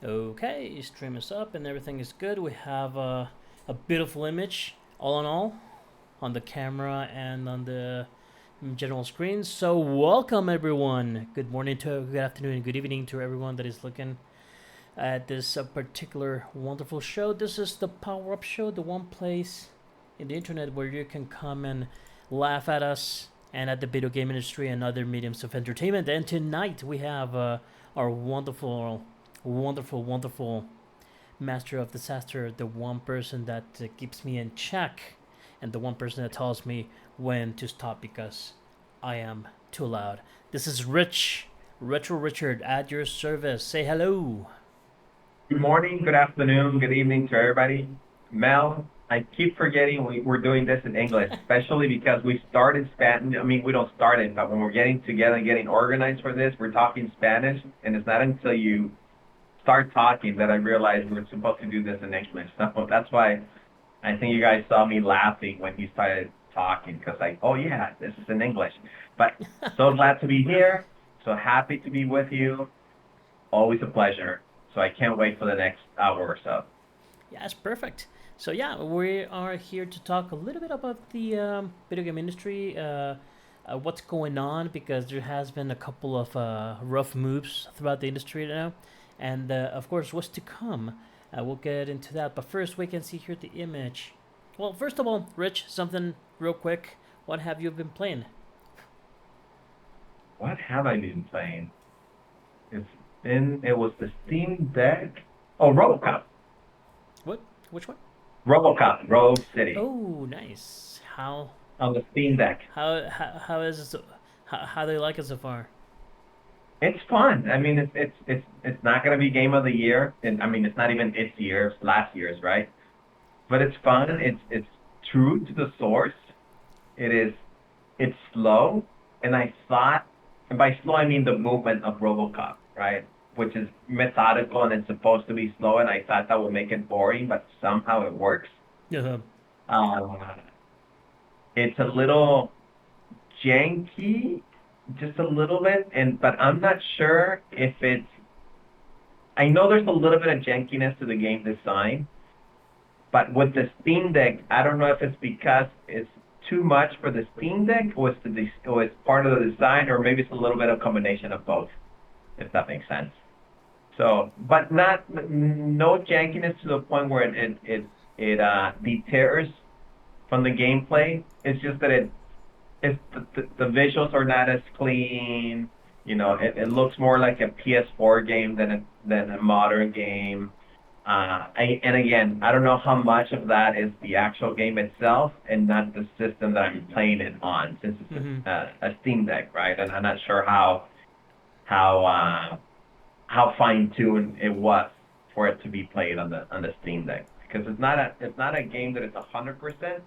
Okay, stream is up and everything is good. We have a beautiful image, all in all, on the camera and on the general screen. So, welcome everyone. Good morning to, good afternoon, and good evening to everyone that is looking at this particular wonderful show. This is the Power Up Show, the one place in the internet where you can come and laugh at us and at the video game industry and other mediums of entertainment. And tonight we have our wonderful master of disaster, the one person that keeps me in check, and the one person that tells me when to stop because I am too loud. This is Rich, Retro Richard, at your service. Say hello. Good morning, good afternoon, good evening to everybody. Mel, I keep forgetting we're doing this in English, especially because we started Spanish. I mean, we don't start it, but when we're getting together and getting organized for this, we're talking Spanish, and it's not until you start talking that I realize we're supposed to do this in English. So that's why I think you guys saw me laughing when you started talking, because oh yeah, this is in English. But so glad to be here, so happy to be with you. Always a pleasure. So I can't wait for the next hour or so. Yeah, it's perfect. So yeah, we are here to talk a little bit about the video game industry, what's going on, because there has been a couple of rough moves throughout the industry now, and of course what's to come. We'll get into that, but first we can see here the image. Well, first of all, Rich, something real quick. What have you been playing? What have I been playing? It was the Steam Deck. Oh, RoboCop. What? Which one? RoboCop, Rogue City Oh, nice. on the Steam Deck. How is it? How do you like it so far? It's fun. I mean, it's not gonna be game of the year, and I mean, it's not even its year, it's last year's, right? But it's fun. It's true to the source. It is. It's slow, and I thought, and by slow I mean the movement of RoboCop, right? Which is methodical and it's supposed to be slow, and I thought that would make it boring, but somehow it works. Yeah. Uh, it's a little janky, just a little bit, and but I'm not sure if it's. I know there's a little bit of jankiness to the game design, but with the Steam Deck, I don't know if it's because it's too much for the Steam Deck, or it's part of the design, or maybe it's a little bit of combination of both, if that makes sense. So, but not no jankiness to the point where it deters from the gameplay. It's just that the visuals are not as clean. You know, it looks more like a PS4 game than a modern game. And again, I don't know how much of that is the actual game itself and not the system that I'm playing it on, since it's Mm-hmm. a Steam Deck, right? And I'm not sure how uh, how fine-tuned it was for it to be played on the Steam Deck, because it's not a game that is 100%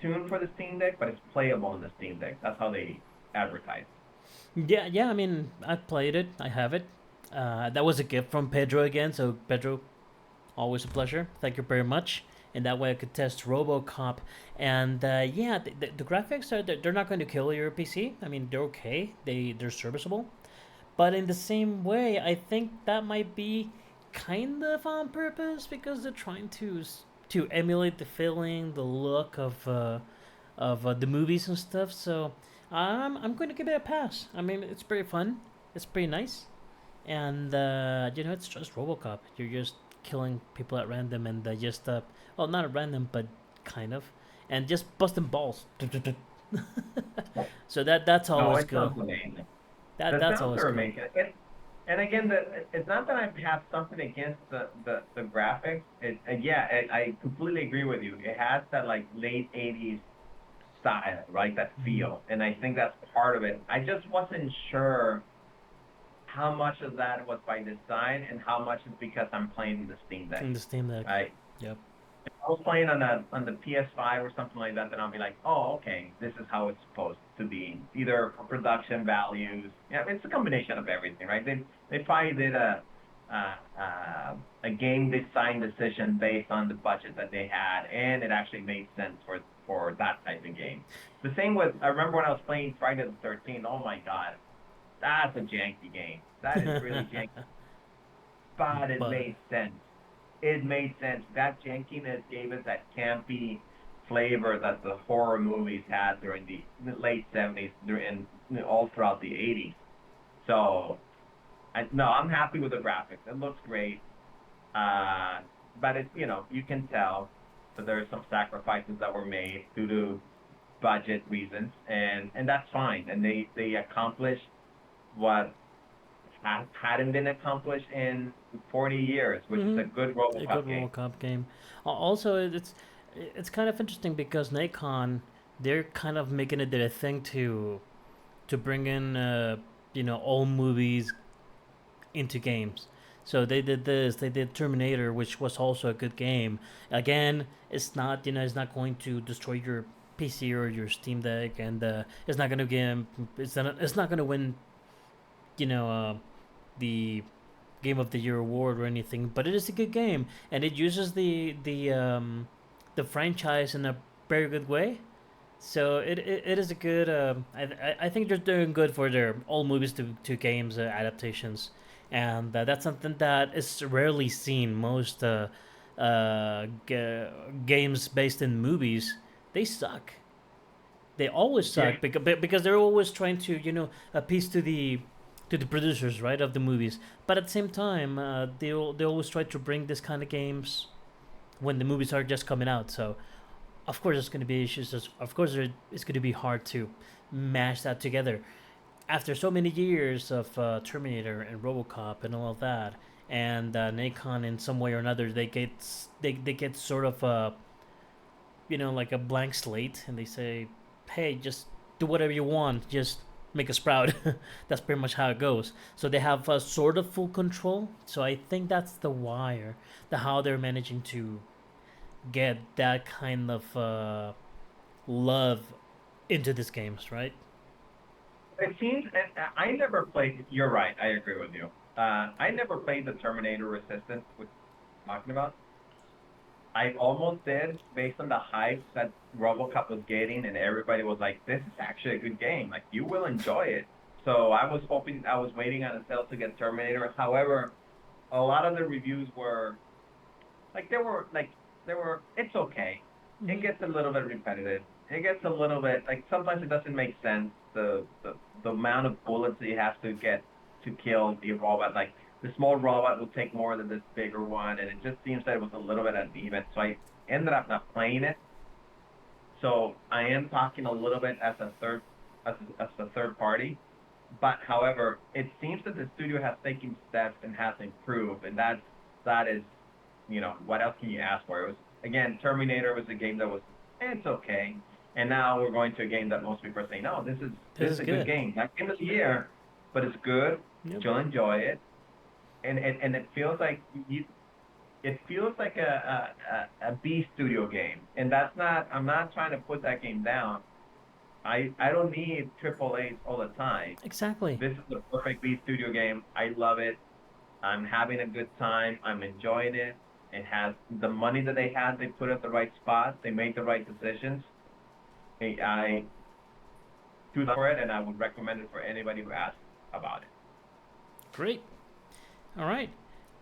tuned for the Steam Deck, but it's playable on the Steam Deck. That's how they advertise. Yeah, yeah. I mean, I played it. I have it. That was a gift from Pedro again. So Pedro, always a pleasure. Thank you very much. And that way I could test RoboCop. And yeah, the graphics are they're not going to kill your PC. I mean, they're okay. They're serviceable. But in the same way, I think that might be kind of on purpose because they're trying to emulate the feeling, the look of the movies and stuff. So I'm going to give it a pass. I mean, it's pretty fun. It's pretty nice, and it's just RoboCop. You're just killing people at random and just well, not at random, but kind of, and just busting balls. So that's No, always it good. sounds amazing. The That's sounds always are good. amazing. And again, it's not that I have something against the graphics. Yeah, I completely agree with you. It has that like late 80s style, right? That Mm-hmm. feel. And I think that's part of it. I just wasn't sure how much of that was by design and how much is because I'm playing the Steam Deck, In the Steam Deck. right? Yep. If I was playing on the PS5 or something like that, then I'll be like, oh, okay, this is how it's supposed to be. Either for production values, yeah, it's a combination of everything, right? They probably did a game design decision based on the budget that they had, and it actually made sense for that type of game. The same with I remember when I was playing Friday the 13th. Oh my God, that's a janky game. That is really janky. but it But made sense. It made sense. That jankiness gave us that campy flavor that the horror movies had during the late '70s and all throughout the '80s. So, no, I'm happy with the graphics. It looks great. Uh, but it, you can tell that there are some sacrifices that were made due to budget reasons, and that's fine. And they accomplished what hadn't been accomplished in 40 years, which is a good a good RoboCop game. World Cup game. Also, it's kind of interesting because Nacon, they're kind of making it their thing to bring in old movies into games. So they did this. They did Terminator, which was also a good game. Again, it's not going to destroy your PC or your Steam Deck, and it's not gonna get it's not gonna win the Game of the Year award or anything. But it is a good game, and it uses the franchise in a very good way. So it is a good. I think they're doing good for their old movies to games adaptations, and that's something that is rarely seen. Most games based in movies, they suck. They always Yeah, suck because they're always trying to appease to the producers, right, of the movies. But at the same time, they always try to bring this kind of games when the movies are just coming out. So of course there's going to be issues. Of course it's going to be hard to mash that together after so many years of Terminator and RoboCop and all of that. And Nacon, in some way or another, they get sort of like a blank slate, and they say, "Hey, just do whatever you want. Just make us proud." That's pretty much how it goes. So they have sort of full control. So I think that's the wire, the how they're managing to get that kind of love into these games, right? it seems, and I never played. You're right. I agree with you. I never played the Terminator Resistance, which you're talking about. I almost did, based on the hype that RoboCop was getting, and everybody was like, "This is actually a good game. Like, you will enjoy it." So I was waiting on a sale to get Terminator. However, a lot of the reviews were like, it's okay. It Mm-hmm. gets a little bit repetitive. It gets a little bit like sometimes it doesn't make sense. The amount of bullets that you have to get to kill the robot. Like the small robot will take more than this bigger one, and it just seems that it was a little bit uneven. So I ended up not playing it. So I am talking a little bit as a third party. But however, it seems that the studio has taken steps and has improved, and that is, what else can you ask for? It was again, Terminator was a game that was it's okay, and now we're going to a game that most people are saying, no, This this is is a good good. game. That game of the year, but it's good. Yep. You'll enjoy it, and it feels like it feels like a B studio game, and that's not. I'm not trying to put that game down. I don't need triple A's all the time. Exactly. This is the perfect B studio game. I love it. I'm having a good time. I'm enjoying it. It has the money that they had. They put it at the right spot. They made the right decisions. I do that for it, and I would recommend it for anybody who asks about it. Great. All right.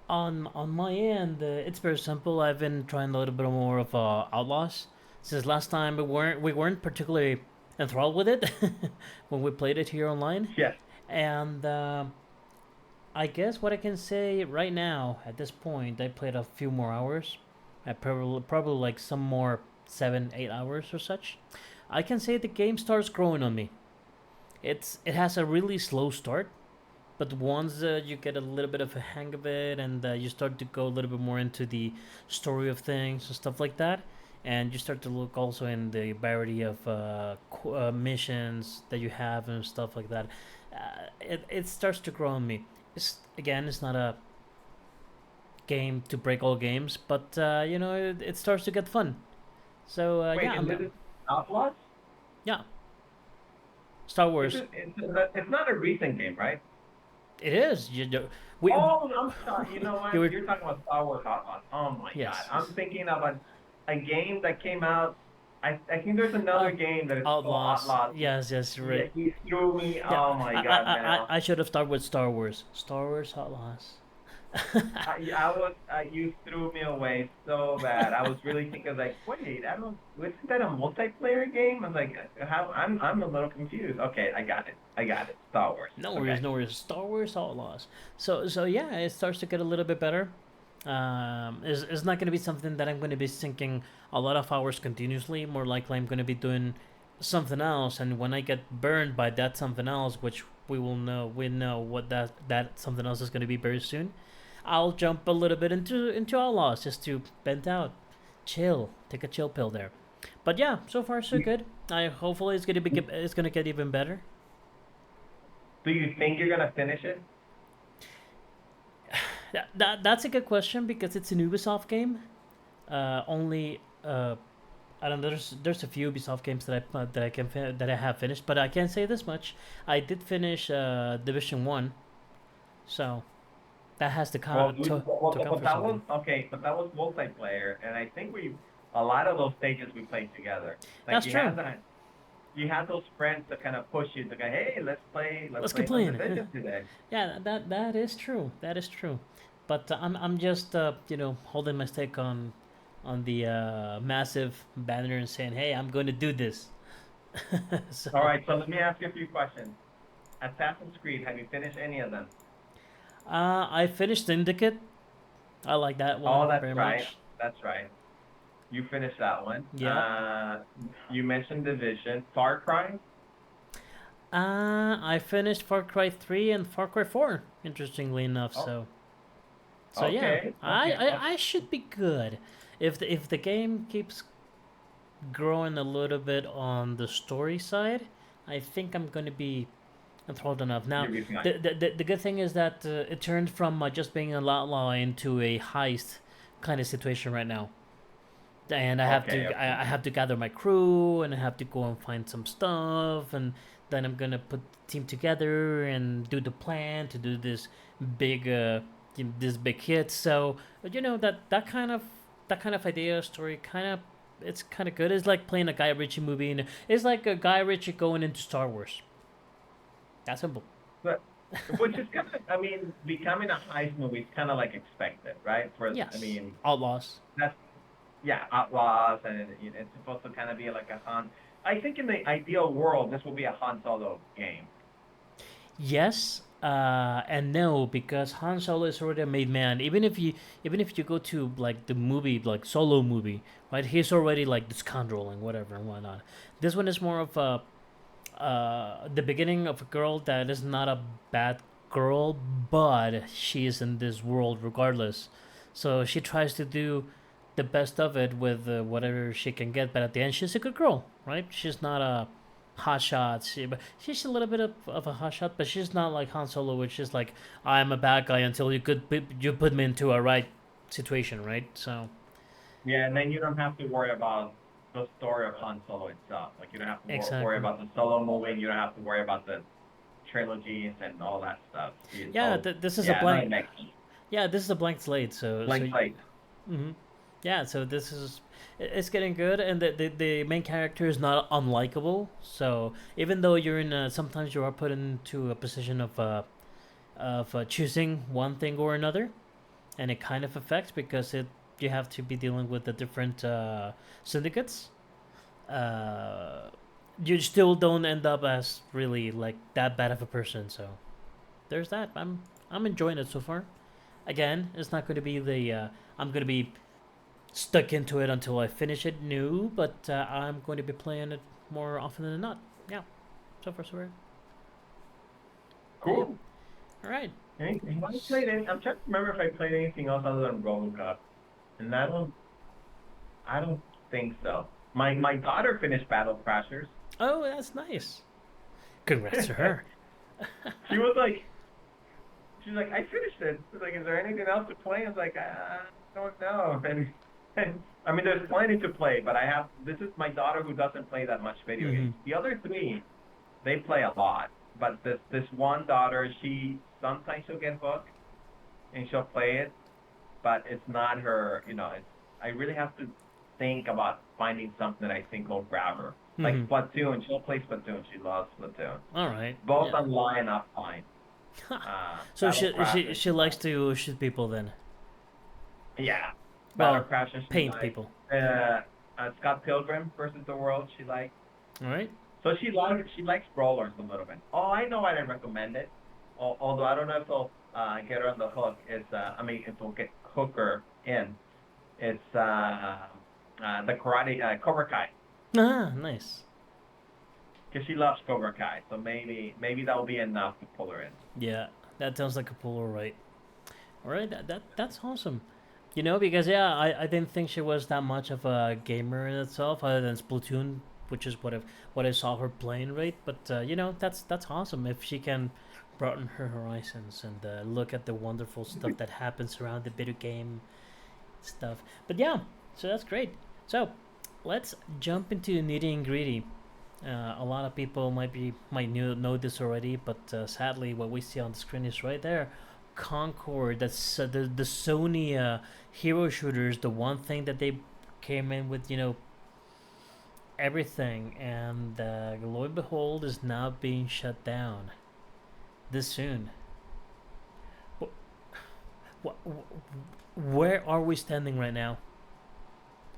On my end, it's very simple. I've been trying a little bit more of Outlaws since last time. We weren't particularly enthralled with it when we played it here online, Yes. and I guess what I can say right now at this point, I played a few more hours. I probably like some more 7 8 hours or such. I can say the game starts growing on me. It has a really slow start, but once you get a little bit of a hang of it, and you start to go a little bit more into the story of things and stuff like that, and you start to look also in the variety of missions that you have and stuff like that, it starts to grow on me. It's not a game to break all games, but it starts to get fun. So Wait, and this is Outlaws? yeah, Star Is Wars. it? It's not a recent game, right? It is. We Oh, I'm sorry. You know you what? were You're talking about Star Wars Outlaws. Oh my God. yes, I'm yes. thinking of a game that came out. I think there's another Uh, game that is called Outlaws. Outlaws. Yes, yes, you're Yeah, right. you threw me. Yeah, Oh my God, now. I should have started with Star Wars. Star Wars Outlaws. You threw me away so bad. I was really thinking like, wait, isn't that a multiplayer game? I was like, I'm a little confused. Okay, I got it. Star Wars. No worries, Okay. no worries. Star Wars Outlaws. So yeah, it starts to get a little bit better. It's not going to be something that I'm going to be sinking a lot of hours continuously. More likely, I'm going to be doing something else, and when I get burned by that something else, which we know what that something else is going to be very soon. I'll jump a little bit into Outlaws just to vent out, chill, take a chill pill there. But yeah, so far so good. I hopefully it's gonna get even better. Do you think you're gonna finish it? That's a good question because it's an Ubisoft game. Only I don't know. There's a few Ubisoft games that I have finished, but I can say this much: I did finish Division 1, so that has Well, to count but for that was something. okay, but that was multiplayer, and I think we a lot of those stages we played together. Like That's true. you had those friends that kind of push you to go, hey, let's Let's keep play some playing. Division today. Yeah, that is true. That is true. But I'm just holding my stick on the massive banner and saying, "Hey, I'm going to do this." All So right, so let me ask you a few questions. Assassin's Creed, have you finished any of them? I finished Syndicate. I like that Oh, one that's very right. much. That's right. You finished that one. Yep. You mentioned Division. Far Cry? I finished Far Cry 3 and Far Cry 4. Interestingly enough, Oh, so yeah, okay. Okay. Okay. I should be good. If the game keeps growing a little bit on the story side, I think I'm going to be enthralled enough. Now, You'll be fine. the good thing is that it turned from just being an outlaw into a heist kind of situation right now. And Okay. Okay. I have to gather my crew and I have to go and find some stuff and then I'm gonna put the team together and do the plan to do big uh this big hit. So that kind of idea story kind of it's kind of good. It's like playing a Guy Ritchie movie and it's like a Guy Ritchie going into Star Wars. That's simple. But which is kind of, I mean, becoming a heist movie is kind of like expected, right? I Yes, mean, Outlaws. that's yeah, outlaws, and it's supposed to kind of be like a Han. I think in the ideal world, this will be a Han Solo game. Yes, and no, because Han Solo is already a made man. Even if you go to like the movie, like Solo movie, right? He's already like the scoundrel and whatever and whatnot. This one is more of a the beginning of a girl that is not a bad girl, but she is in this world regardless. So she tries to do the best of it with whatever she can get, but at the end, she's a good girl, right? She's not a hot shot. She's a little bit of a hot shot, but she's not like Han Solo, which is like I'm a bad guy until you put me into a right situation, right? So Yeah, and then you don't have to worry about the story of Han Solo itself. Like you don't have to worry exactly. about the Solo movie. You don't have to worry about the trilogies and all that stuff. Yeah, this is a Yeah, no, it blank. makes sense. Yeah, this is a blank slate. Blank slate. mhm. Yeah, so this is it's getting good, and the main character is not unlikable. So even though you're in sometimes you are put into a position of choosing one thing or another, and it kind of affects because it you have to be dealing with the different syndicates. Uh, you still don't end up as really like that bad of a person. So there's that. I'm enjoying it so far. Again, it's not going to be the I'm going to be stuck into it until I finish it. No, but I'm going to be playing it more often than not. Yeah, so far so good. Yeah. Cool. All right. Anything? I'm trying to remember if I played anything else other than RoboCop, and I don't think so. My daughter finished Battle Crashers. Oh, that's nice. Congrats to her. she was like, she's like, I finished it. She's like, is there anything else to play? I was like, I don't know. And I mean, there's plenty to play, but this is my daughter who doesn't play that much video Mm-hmm. games. The other three, they play a lot. But this one daughter, sometimes she'll get hooked and she'll play it, but it's not her, I really have to think about finding something that I think will grab her. Like Mm-hmm. Splatoon, she'll play Splatoon. She loves Splatoon. All right. Both Yeah. online, offline. So Battlecraft, she likes to shoot people then. yeah, Well, Battlecraft, and she paint likes people. Scott Pilgrim versus the World. She likes. All right. So she likes brawlers a little bit. Oh, I know why I recommend it. Although I don't know if it'll get her on the hook. If it'll get hook her in. It's the karate Cobra Kai Ah, nice. because she loves Cobra Kai. So maybe that'll be enough to pull her in. Yeah, that sounds like a pull, all right. All right, that's awesome. You know, because yeah, I didn't think she was that much of a gamer in itself, other than Splatoon, which is what I saw her playing, right? But you know, that's awesome if she can broaden her horizons and look at the wonderful stuff that happens around the video game stuff. But yeah, so that's great. So let's jump into nitty and gritty. A lot of people might know this already, but sadly, what we see on the screen is right there. Concord, that's the Sony hero shooters. The one thing that they came in with, you know, everything, and lo and behold, is now being shut down this soon. Where are we standing right now?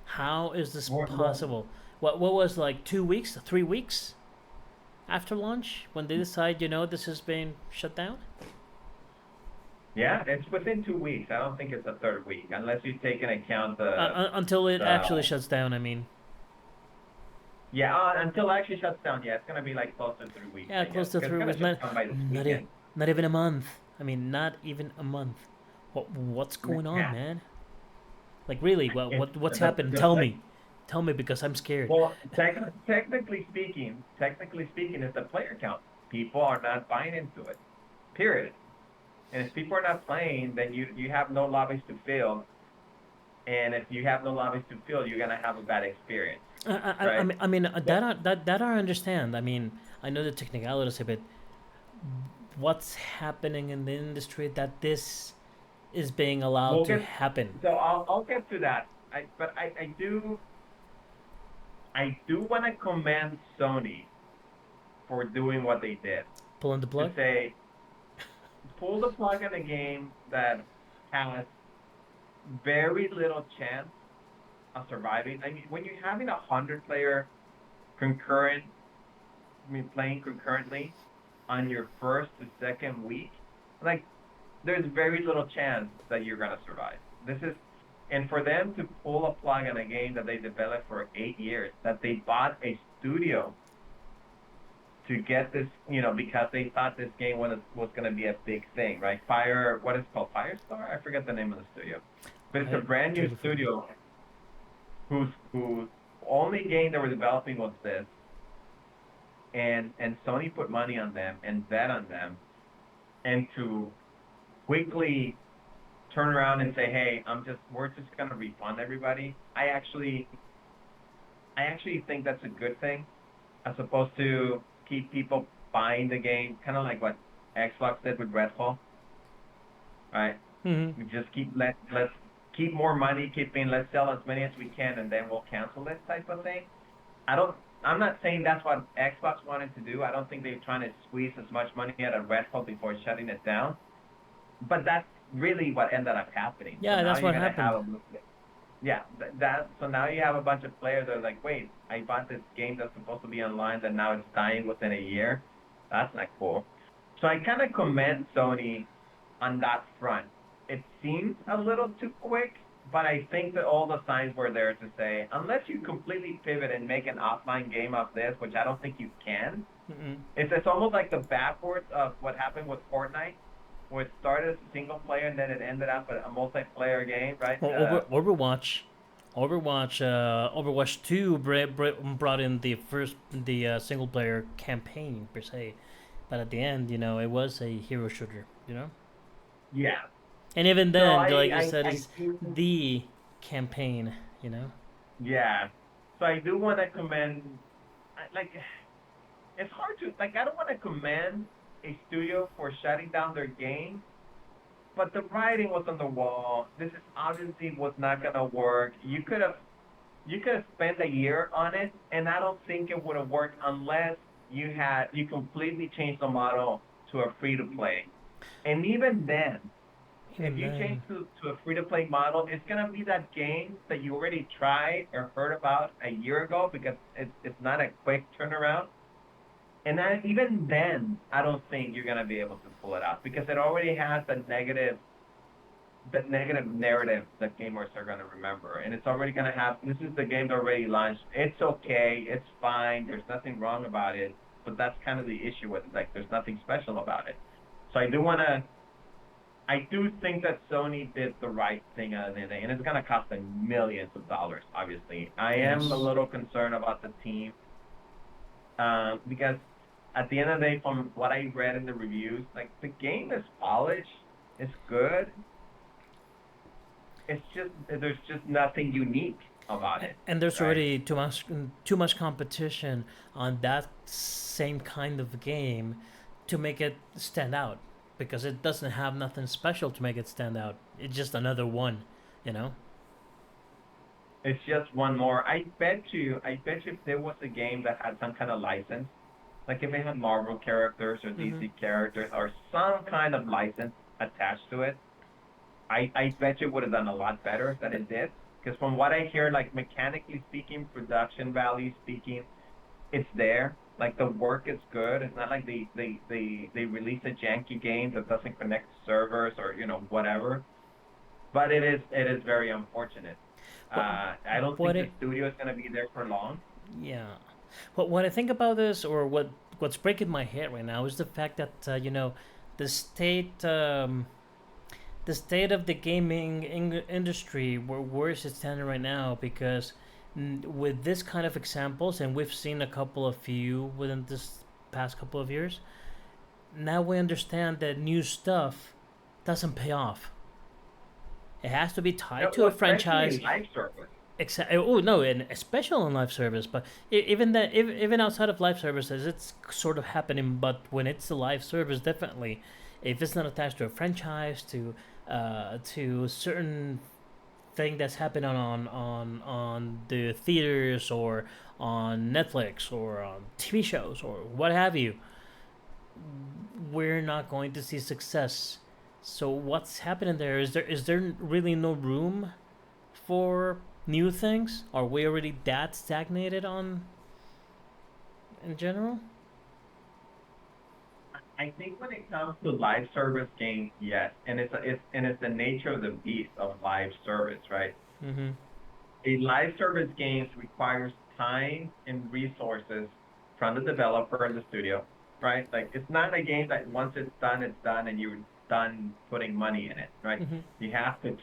How is this Well, possible? What was like 2 weeks, 3 weeks after launch when they decide, you know, this is being shut down? yeah, it's within 2 weeks. I don't think it's a third week unless you take into account the Until it the actually shuts down. I mean, yeah until it actually shuts down. Yeah, it's gonna be like close to 3 weeks, yeah, I guess. close to 'Cause it's three gonna weeks. shut down by this weekend. Not even a month. I mean, not even a month. What's going on, Yeah, man? Like really, it's what's happened? Tell me because I'm scared. well, technically speaking, it's the player count. People are not buying into it. Period. And if people are not playing, then you have no lobbies to fill. And if you have no lobbies to fill, you're gonna have a bad experience, right? I mean So, that I understand. I mean, I know the technicalities of it. What's happening in the industry that this is being allowed we'll to get. happen? So I'll get to that. I do want to commend Sony for doing what they did Pulling the to plug. say pull the plug on a game that has very little chance of surviving. I mean, when you're having 100 player concurrent, playing concurrently on your first to second week, like there's very little chance that you're gonna survive. And for them to pull a plug on a game that they developed for 8 years, that they bought a studio to get this, because they thought this game was going to be a big thing, right? What is it called? Firestar? I forget the name of the studio, but it's a I brand new totally forgot. studio whose only game they were developing was this, and Sony put money on them and bet on them, and to quickly turn around and say, hey, we're just going to refund everybody. I actually think that's a good thing, as opposed to keep people buying the game, kind of like what Xbox did with Redfall, right? Hmm. We just let's keep more money, let's sell as many as we can, and then we'll cancel it type of thing. I don't. I'm not saying that's what Xbox wanted to do. I don't think they're trying to squeeze as much money out of Redfall before shutting it down. But that's really what ended up happening. So Yeah, now that's you're what gonna happened. have yeah, so now you have a bunch of players that are like, wait, I bought this game that's supposed to be online that now it's dying within a year. That's not cool. So I kind of commend Sony on that front. It seems a little too quick, but I think that all the signs were there to say, unless you completely pivot and make an offline game of this, which I don't think you can, Mm-mm. it's almost like the backwards of what happened with Fortnite, where it started as a single player and then it ended up a multiplayer game, right? Or Overwatch. Overwatch 2 brought in the single player campaign per se, but at the end, you know, it was a hero shooter, you know. Yeah. And even So then, I like you I said, I is do the campaign, you know. yeah. So I do want to commend like it's hard to like I don't want to commend a studio for shutting down their game, but the writing was on the wall. This is obviously was not gonna work. You could have spent a year on it, and I don't think it would have worked unless you completely changed the model to a free to play. And even then, if Even you change then, to a free to play model, it's gonna be that game that you already tried or heard about a year ago because it's not a quick turnaround. And even then, I don't think you're gonna be able to pull it out because it already has the negative narrative that gamers are gonna remember, and it's already gonna have. This is the game that already launched. It's okay. It's fine. There's nothing wrong about it. But that's kind of the issue with it. Like, there's nothing special about it. So I do think that Sony did the right thing at the end of the day, and it's going to cost them millions of dollars, obviously. I am a yes. little concerned about the team because at the end of the day, from what I read in the reviews, like the game is polished, it's good. It's just there's just nothing unique about it, And there's right? already too much competition on that same kind of game to make it stand out because it doesn't have nothing special to make it stand out. It's just another one, you know. It's just one more. I bet you if there was a game that had some kind of license, like if it had Marvel characters or Mm-hmm. DC characters or some kind of license attached to it, I bet you would have done a lot better than it did. Because from what I hear, like mechanically speaking, production value speaking, it's there. Like the work is good. It's not like they release a janky game that doesn't connect to servers or whatever. But it is very unfortunate. What I don't what think the it studio is gonna be there for long. yeah. What I think about this, or what's breaking my head right now, is the fact that the state the state of the gaming industry, where is it standing right now? Because with this kind of examples, and we've seen a couple of few within this past couple of years, now we understand that new stuff doesn't pay off. It has to be tied to a Well, especially franchise. in live service. Oh no, and especially on live service, but even that, even outside of live services, it's sort of happening. But when it's a live service, definitely, if it's not attached to a franchise, to certain thing that's happening on the theaters or on Netflix or on TV shows or what have you, we're not going to see success. So what's happening there? Is there really no room for new things? Are we already that stagnated on in general? I think when it comes to live service games, yes, and it's the nature of the beast of live service, right? Mm-hmm. A live service games requires time and resources from the developer and the studio, right? Like it's not a game that once it's done, and you're done putting money in it, right? Mm-hmm. You have to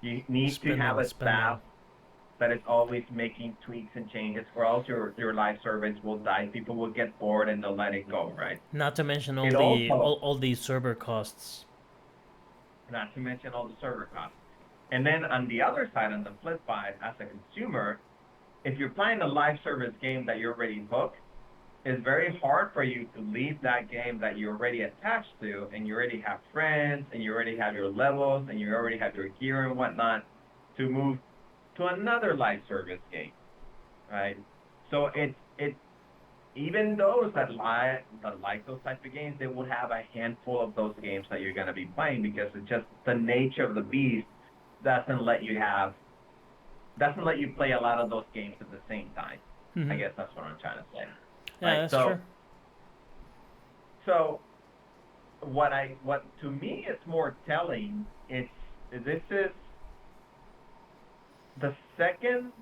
you need to have Spending, a spending. staff that is always making tweaks and changes, or else your live service will die. People will get bored and they'll let it go, right? Not to mention all It the also, all the server costs. not to mention all the server costs. And then on the other side, on the flip side, as a consumer, if you're playing a live service game that you're already hooked, it's very hard for you to leave that game that you're already attached to, and you already have friends, and you already have your levels, and you already have your gear and whatnot, to move to another live service game, right? So it's even those that like those type of games, they will have a handful of those games that you're gonna be playing because it's just the nature of the beast doesn't let you have doesn't let you play a lot of those games at the same time. I Mm-hmm. guess that's what I'm trying to say, Yeah, right? that's true. So what to me is more telling. This is the second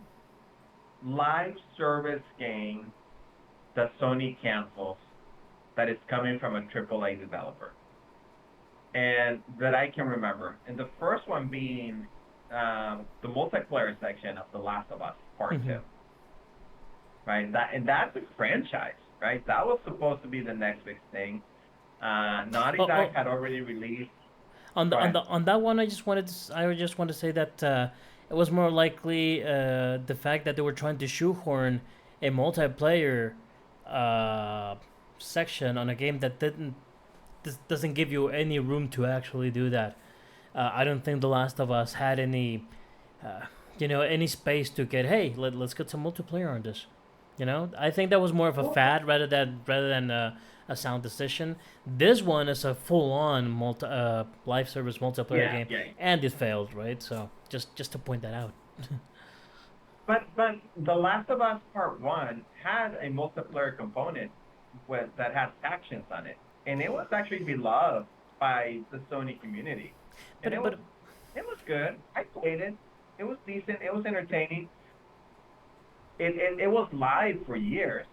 live service game that Sony cancels that is coming from a AAA developer, and that I can remember. And the first one being the multiplayer section of The Last of Us Part Mm-hmm. Two, right? That's a franchise, right? That was supposed to be the next big thing. Naughty Oh, Dog oh, had already released. on Go the on ahead. the on that one, I just want to say that it was more likely the fact that they were trying to shoehorn a multiplayer uh, section on a game that doesn't give you any room to actually do that. I don't think The Last of Us had any, uh, any space to get. Hey, let's get some multiplayer on this. You know, I think that was more of a Well, fad rather than a sound decision. This one is a full-on live service multiplayer yeah, game, yeah. and it failed, right? So just to point that out. But The Last of Us Part One had a multiplayer component that had factions on it, and it was actually beloved by the Sony community, and But it was good. I played it. It was decent. It was entertaining. It was live for years,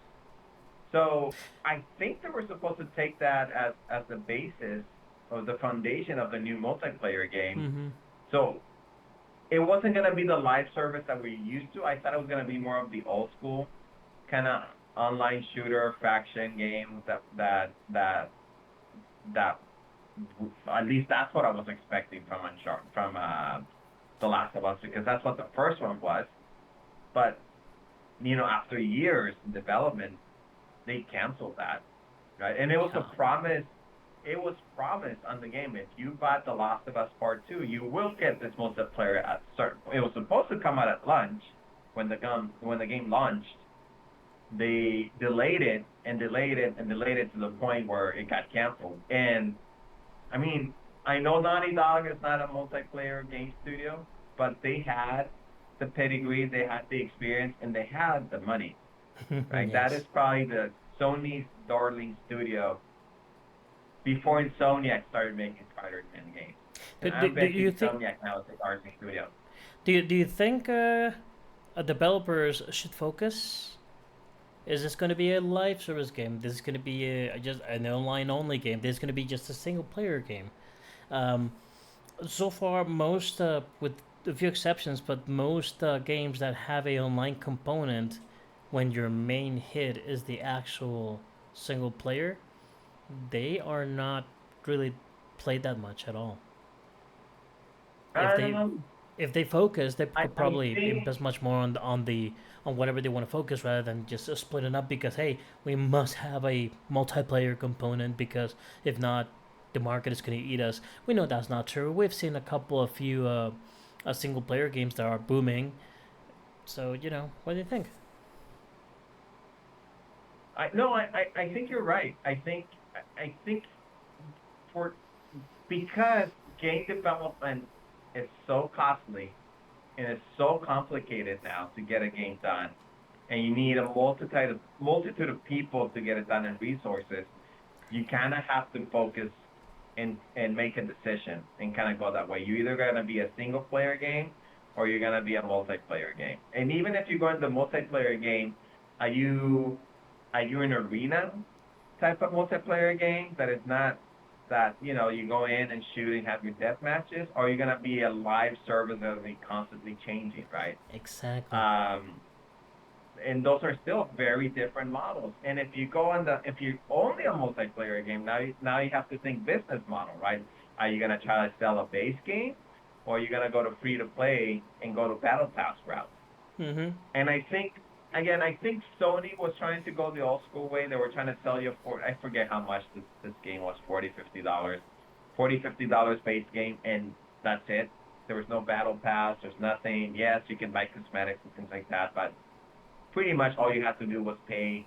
so I think they were supposed to take that as the basis or the foundation of the new multiplayer game. mm-hmm. So it wasn't gonna be the live service that we're used to. I thought it was gonna be more of the old school kind of online shooter faction game that at least that's what I was expecting from The Last of Us, because that's what the first one was. But after years in development, they canceled that, right? And it was Yeah. a promise. It was promised on the game. If you bought The Last of Us Part Two, you will get this multiplayer at certain. It was supposed to come out at launch when the game launched. They delayed it and delayed it and delayed it to the point where it got canceled. And I mean, I know Naughty Dog is not a multiplayer game studio, but they had the pedigree, they had the experience, and they had the money. Right? That is Yes. probably the Sony's darling studio before Insomniac started making Spider-Man games. And Do, do, I'm do betting you think Insomniac now is the darling studio. do you think developers should focus? Is this going to be a live service game? This is going to be just an online only game. This is going to be just a single player game. Um, so far, most with a few exceptions, but most games that have a online component, when your main hit is the actual single player, they are not really played that much at all. If they Um, if they focus, they I, could I probably think invest much more on whatever they want to focus rather than just splitting up. Because hey, we must have a multiplayer component because if not, the market is going to eat us. We know that's not true. We've seen a couple of few single player games that are booming. So what do you think? I no, I think you're right. I think for because game development is so costly and it's so complicated now to get a game done, and you need a multitude of people to get it done and resources. You kind of have to focus and make a decision and kind of go that way. You're either gonna be a single player game or you're gonna be a multiplayer game. And even if you go into multiplayer game, are you are you an arena type of multiplayer game that is not that you go in and shoot and have your death matches, or are you gonna be a live service that will be constantly changing, right? Exactly. Um, and those are still very different models. And if you're only a multiplayer game, now you have to think business model, right? Are you gonna try to sell a base game, or are you gonna go to free to play and go to battle pass route? Mm-hmm. And I think Sony was trying to go the old school way. They were trying to sell you for, I forget how much this game was, $40, $50, $40, $50 base game, and that's it. There was no battle pass. There's nothing. Yes, you can buy cosmetics and things like that, but pretty much all you had to do was pay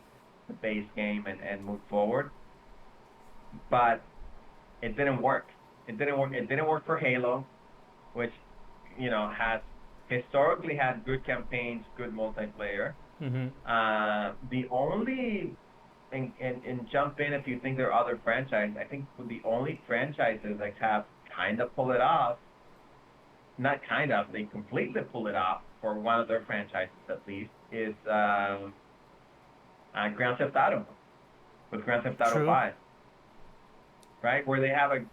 the base game and move forward. But it didn't work. It didn't work. It didn't work for Halo, which has historically had good campaigns, good multiplayer. Mm-hmm. The only and jump in if you think there are other franchises. I think the only franchises that have kind of pull it off, not kind of, they completely pull it off for one of their franchises at least, is Grand Theft Auto with Grand Theft Auto True. 5, right? Where they have a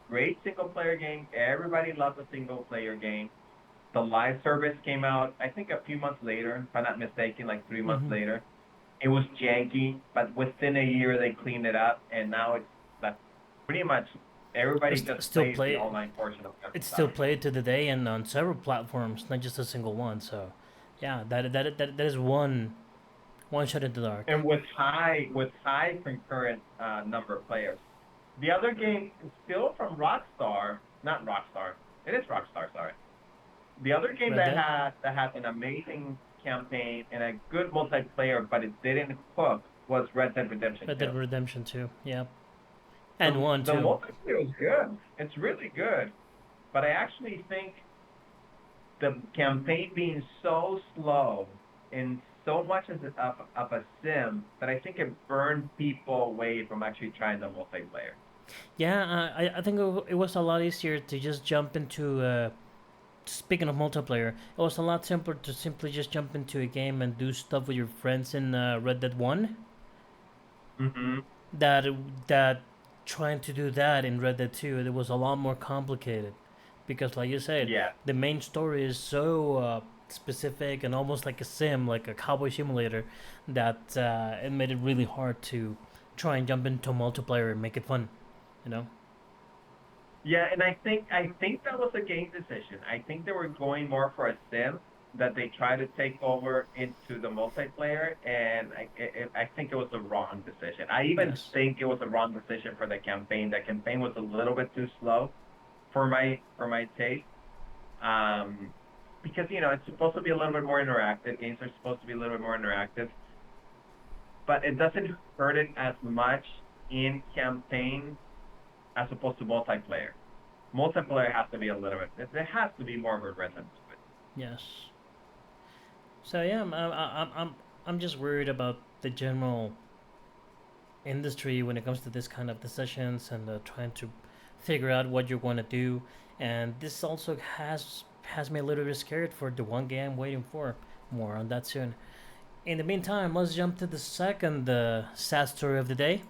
great single player game. Everybody loves a single player game. The live service came out, I think, a few months later, if I'm not mistaken, like 3 months Mm-hmm. later. It was janky, but within a year they cleaned it up, and now that's pretty much everybody just Still plays the play online portion of Grand it's Theft still Auto. played to the day and on several platforms, not just a single one. So, yeah, that is one shot in the dark. And with high concurrent number of players. The other game is still from Rockstar, not Rockstar. It is Rockstar, sorry. The other game Red Dead. that had an amazing campaign and a good multiplayer, but it didn't hook, was Red Dead Redemption Red 2. Dead Redemption 2, yeah, and The one the too. multiplayer was good. It's really good, but I actually think the campaign being so slow and so much of a sim that I think it burned people away from actually trying the multiplayer. Yeah, I think it was a lot easier to just jump into. Speaking of multiplayer, it was a lot simpler to simply just jump into a game and do stuff with your friends in Red Dead One. Hmm. That that trying to do that in Red Dead Two, it was a lot more complicated, because like you said, Yeah. the main story is so specific and almost like a sim, like a cowboy simulator, that it made it really hard to try and jump into multiplayer and make it fun. You know. Yeah, and I think that was a game decision. I think they were going more for a sim that they tried to take over into the multiplayer, and I think it was the wrong decision. I even Yes. think it was a wrong decision for the campaign. The campaign was a little bit too slow for my taste. Um, because it's supposed to be a little bit more interactive. Games are supposed to be a little bit more interactive, but it doesn't hurt it as much in campaign as opposed to multiplayer. Multiplayer has to be a little bit. There has to be more of a rhythm to it. Yes. So yeah, I'm just worried about the general industry when it comes to this kind of decisions and trying to figure out what you're going to do. And this also has me a little bit scared for the one game I'm waiting for. More on that soon. In the meantime, let's jump to the second sad story of the day,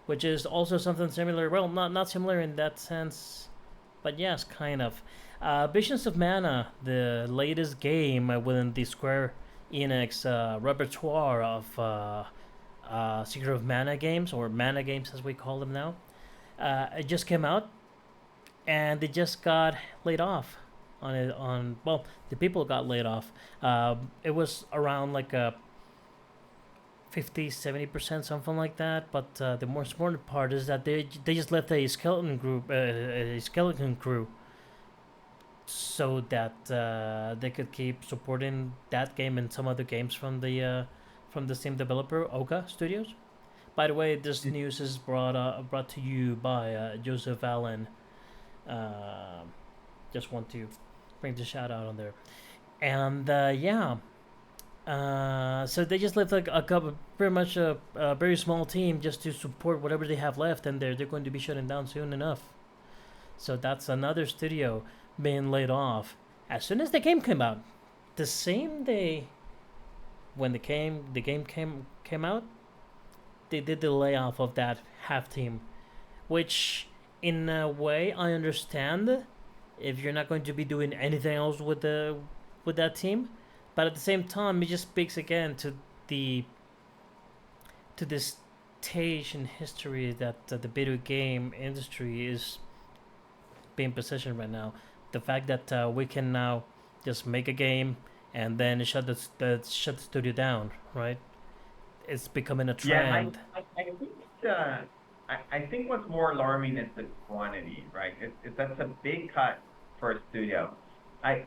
which is also something similar. Well, not similar in that sense, but yes, kind of. Visions of Mana, the latest game within the Square Enix repertoire of Secret of Mana games, or Mana games as we call them now. It just came out, and they just got laid off. On it, on well, the people got laid off. It was around like a 50-70%, something like that. But the more important part is that they just left a skeleton crew, so that they could keep supporting that game and some other games from the same developer, Oka Studios. By the way, this news is brought to you by Joseph Allen. Uh, just want to bring the shout out on there. And yeah, so they just left like a couple, pretty much a very small team just to support whatever they have left, and they're going to be shutting down soon enough. So that's another studio being laid off as soon as the game came out. The same day when the game came out, they did the layoff of that half team, which in a way I understand if you're not going to be doing anything else with that team, but at the same time it just speaks again the to this stage in history that the video game industry is being positioned right now. The fact that we can now just make a game and then shut the studio down, right? It's becoming a Yeah, trend. I think I think what's more alarming is the quantity, right? That's a big cut for a studio. I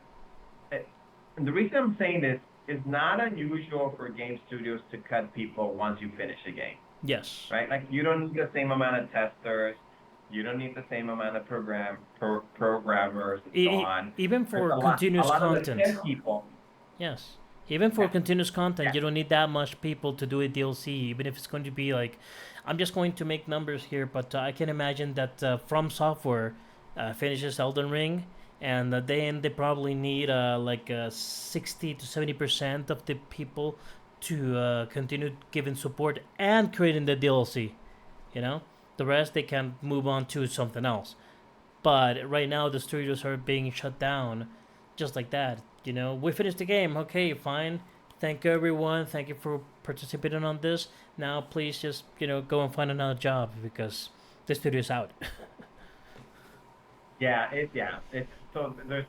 it, and the reason I'm saying this is not unusual for game studios to cut people once you finish a game, Yes. right? Like you don't need the same amount of testers, you don't need the same amount of programmers and so on. Even There's for a continuous lot of the content. test people. Yes. Even for Yeah, continuous content, yeah, you don't need that much people to do a DLC. Even if it's going to be like, I'm just going to make numbers here, but I can imagine that From Software finishes Elden Ring, and then they probably need 60 to 70% of the people to continue giving support and creating the DLC. You know, the rest they can move on to something else. But right now the studios are being shut down, just like that. You know, we finished the game. Okay, fine. Thank you everyone. Thank you for participating on this. Now please just go and find another job because the studio's out. it's so there's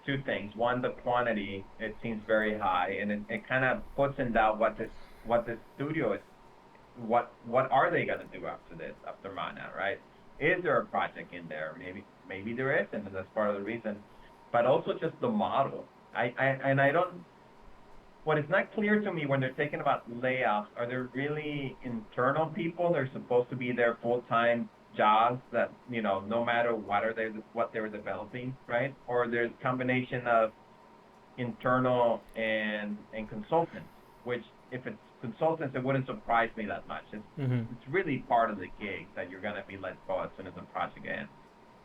two things. One, the quantity, it seems very high, and it kind of puts in doubt what this studio is. What are they gonna do after this, after Mana, right? Is there a project in there? Maybe there is, and that's part of the reason. But also just the model. I don't. what is not clear to me when they're thinking about layoffs, are there really internal people? They're supposed to be their full-time jobs that, no matter what they're developing, right? Or there's a combination of internal and consultants, which if it's consultants, it wouldn't surprise me that much. Mm-hmm. It's really part of the gig that you're gonna be let go as soon as the project ends,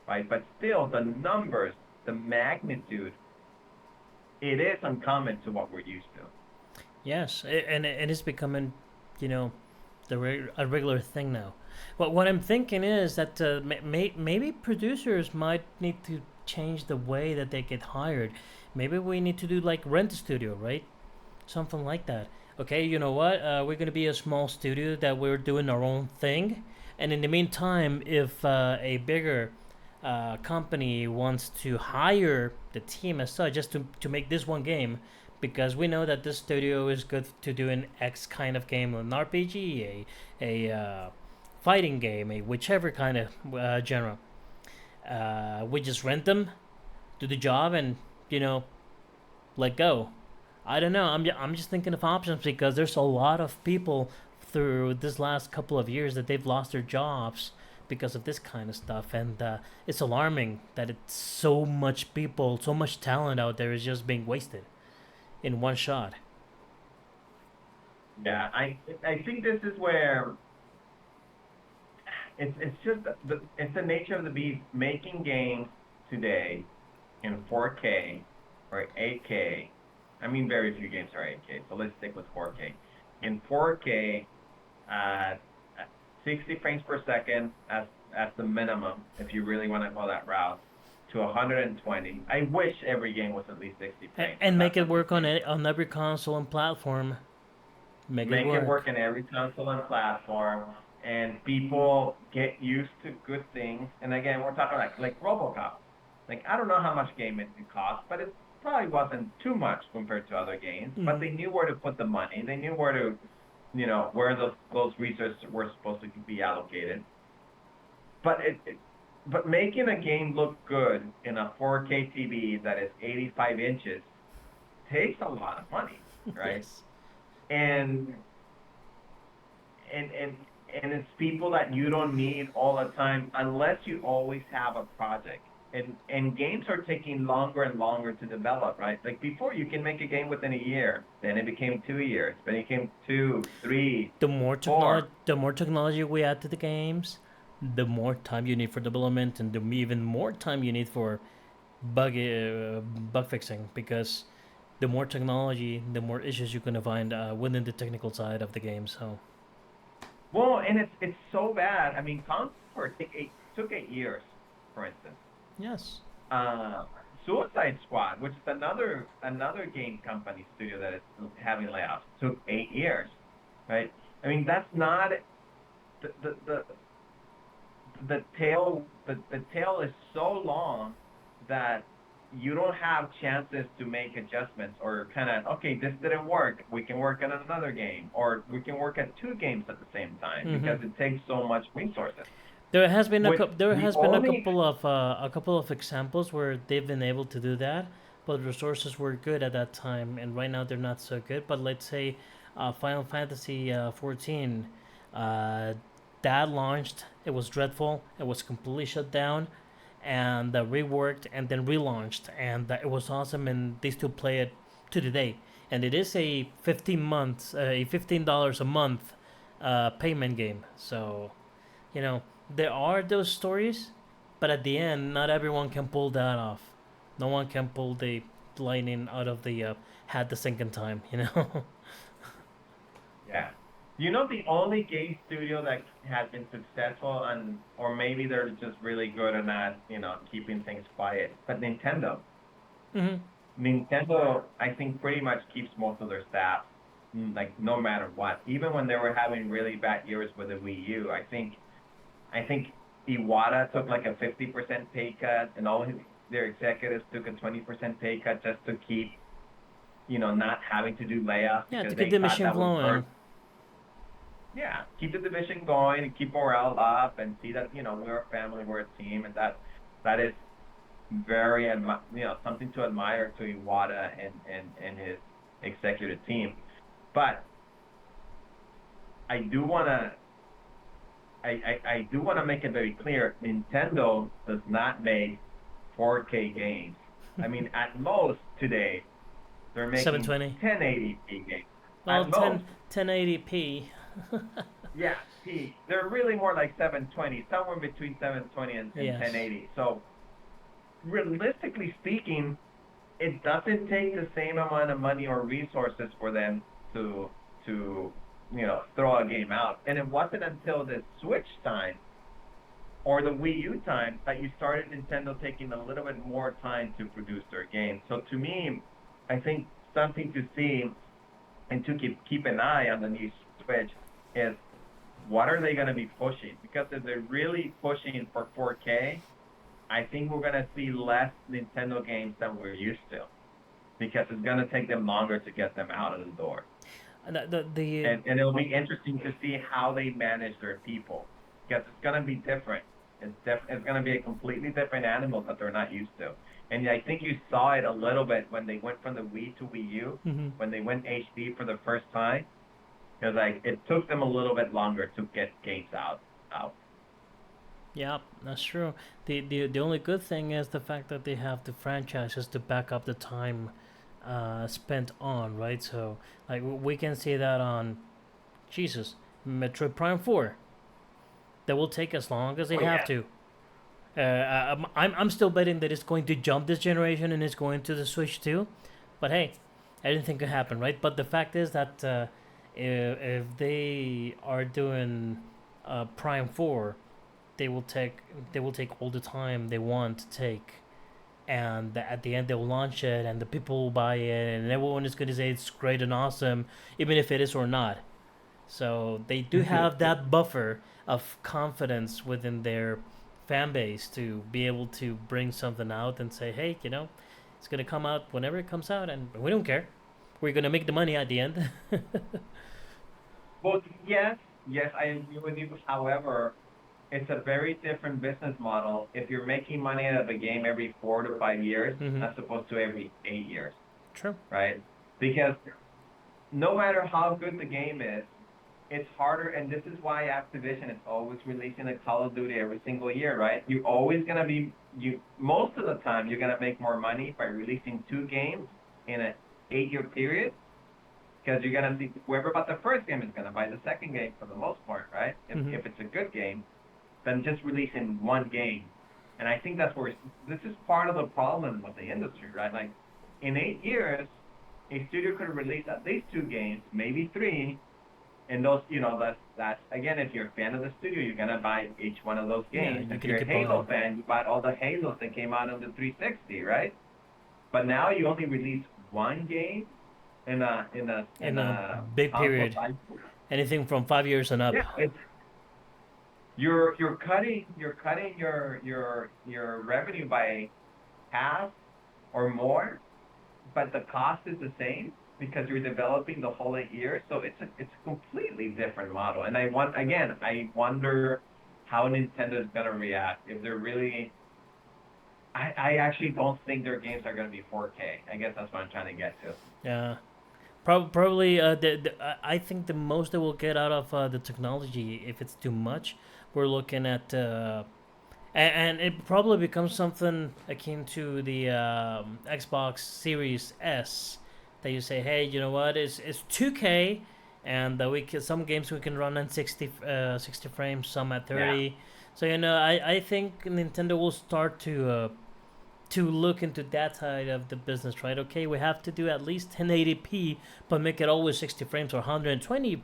right? But still, the numbers, the magnitude, it is uncommon to what we're used to. Yes, and it's becoming, you know, a regular thing now. But what I'm thinking is that maybe producers might need to change the way that they get hired. Maybe we need to do like rent a studio, right? Something like that. Okay, you know what? We're gonna be a small studio that we're doing our own thing, and in the meantime, if a bigger company wants to hire the team as such just to make this one game, because we know that this studio is good to do an X kind of game, an RPG, a fighting game, a whichever kind of genre. We just rent them, do the job, and you know let go. I don't know. I'm just thinking of options because there's a lot of people through this last couple of years that they've lost their jobs because of this kind of stuff, and it's alarming that it's so much people, so much talent out there is just being wasted in one shot. Yeah, I think this is where it's just it's the nature of the beast. Making games today in 4K or 8K. I mean, very few games are 8K, so let's stick with 4K. In 4K, uh, 60 frames per second as the minimum, if you really want to go that route, to 120. I wish every game was at least 60 frames, but And make that's it not the work on case. on every console and platform. Make it Make it work. work in every console and platform, and people get used to good things. And again, we're talking like RoboCop. Like I don't know how much game it cost, but it probably wasn't too much compared to other games. But Mm. they knew where to put the money. They knew where to, where those resources were supposed to be allocated. But but making a game look good in a 4K TV that is 85 inches takes a lot of money, right? Yes. And and and and it's people that you don't need all the time unless you always have a project. And games are taking longer and longer to develop, right? Like before, you can make a game within a year. Then it became 2 years. Then it became two, three, The four. more technology we add to the games, the more time you need for development, and the even more time you need for bug fixing. Because the more technology, the more issues you're gonna find within the technical side of the game. So Well, and it's so bad. I mean, Concord took 8 years, for instance. yes. Uh, Suicide Squad, which is another game company studio that is having layoffs, took 8 years, right? I mean, that's not the the the, the tail. The tail is so long that you don't have chances to make adjustments or kind of okay, this didn't work. We can work on another game, or we can work at two games at the same time Mm-hmm. because it takes so much resources. Which There the has been only a couple of examples where they've been able to do that, but resources were good at that time, and right now they're not so good. But let's say Final Fantasy 14, uh, that launched. It was dreadful. It was completely shut down, and reworked and then relaunched, and it was awesome. And they still play it to today. And it is a 15 dollars a month payment game. So you know, there are those stories, but at the end, not everyone can pull that off. No one can pull the lightning out of the hat the second time, you know? Yeah. The only game studio that has been successful and or maybe they're just really good at not, keeping things quiet, but Nintendo. Mm-hmm. Nintendo, I think pretty much keeps most of their staff, like no matter what. Even when they were having really bad years with the Wii U, I think Iwata took like a 50% pay cut and all their executives took a 20% pay cut just to keep, not having to do layoffs Yeah, to because keep they the thought machine that would flowing. hurt. Yeah, keep the division going and keep morale up and see that we're a family, we're a team, and that is very something to admire to Iwata and his executive team. But I do wanna I do want to make it very clear, Nintendo does not make 4K games. I mean, at most today, they're making 720. 1080p games. Well, At most. 1080p. Yeah, P. They're really more like 720, somewhere between 720 and Yes. 1080. So, realistically speaking, it doesn't take the same amount of money or resources for them to throw a game out. And it wasn't until the Switch time or the Wii U time that you started Nintendo taking a little bit more time to produce their games. So to me, I think something to see and to keep an eye on the new Switch is what are they going to be pushing? Because if they're really pushing for 4K, I think we're going to see less Nintendo games than we're used to, because it's going to take them longer to get them out of the door. And it'll be interesting to see how they manage their people, because it's going to be different. It's going to be a completely different animal that they're not used to. And I think you saw it a little bit when they went from the Wii to Wii U, when they went HD for the first time. Because it took them a little bit longer to get games out. Yeah, that's true. The only good thing is the fact that they have the franchises to back up the time spent on, right? So like we can see that on Jesus, Metroid Prime 4. That will take as long as they have to. I'm still betting that it's going to jump this generation and it's going to the Switch too. But hey, anything could happen, right? But the fact is that if they are doing Prime 4, they will take all the time they want to take, and at the end they'll launch it and the people will buy it and everyone is going to say it's great and awesome, even if it is or not. So they do have that buffer of confidence within their fan base to be able to bring something out and say, hey, it's going to come out whenever it comes out and we don't care. We're going to make the money at the end. Well, yes, I agree with you. However, it's a very different business model if you're making money out of a game every 4 to 5 years, as opposed to every 8 years. True. Right? Because no matter how good the game is, it's harder, and this is why Activision is always releasing a Call of Duty every single year, right? You're always gonna be most of the time you're gonna make more money by releasing 2 games in an 8-year period, because you're gonna see whoever bought the first game is gonna buy the second game for the most part, right? If it's a good game, than just releasing 1 game. And I think that's where this is part of the problem with the industry, right? Like in 8 years, a studio could release at least 2 games, maybe 3. And those, that's again, if you're a fan of the studio, you're gonna buy each one of those games. Yeah, if you're a Halo fan, you bought all the Halos that came out on the 360, right? But now you only release 1 game in a big period. Anything from 5 years and up. Yeah, you're cutting your revenue by half or more, but the cost is the same because you're developing the whole 8 years. So it's a completely different model. And I wonder how Nintendo is gonna react if they're really. I actually don't think their games are gonna be 4K. I guess that's what I'm trying to get to. Yeah. Probably, I think the most they will get out of the technology, if it's too much, we're looking at, and it probably becomes something akin to the Xbox Series S, that you say, hey, you know what, it's 2K, and some games we can run in 60 frames, some at 30. Yeah. So I think Nintendo will start to look into that side of the business, right? Okay, we have to do at least 1080p, but make it always 60 frames or 120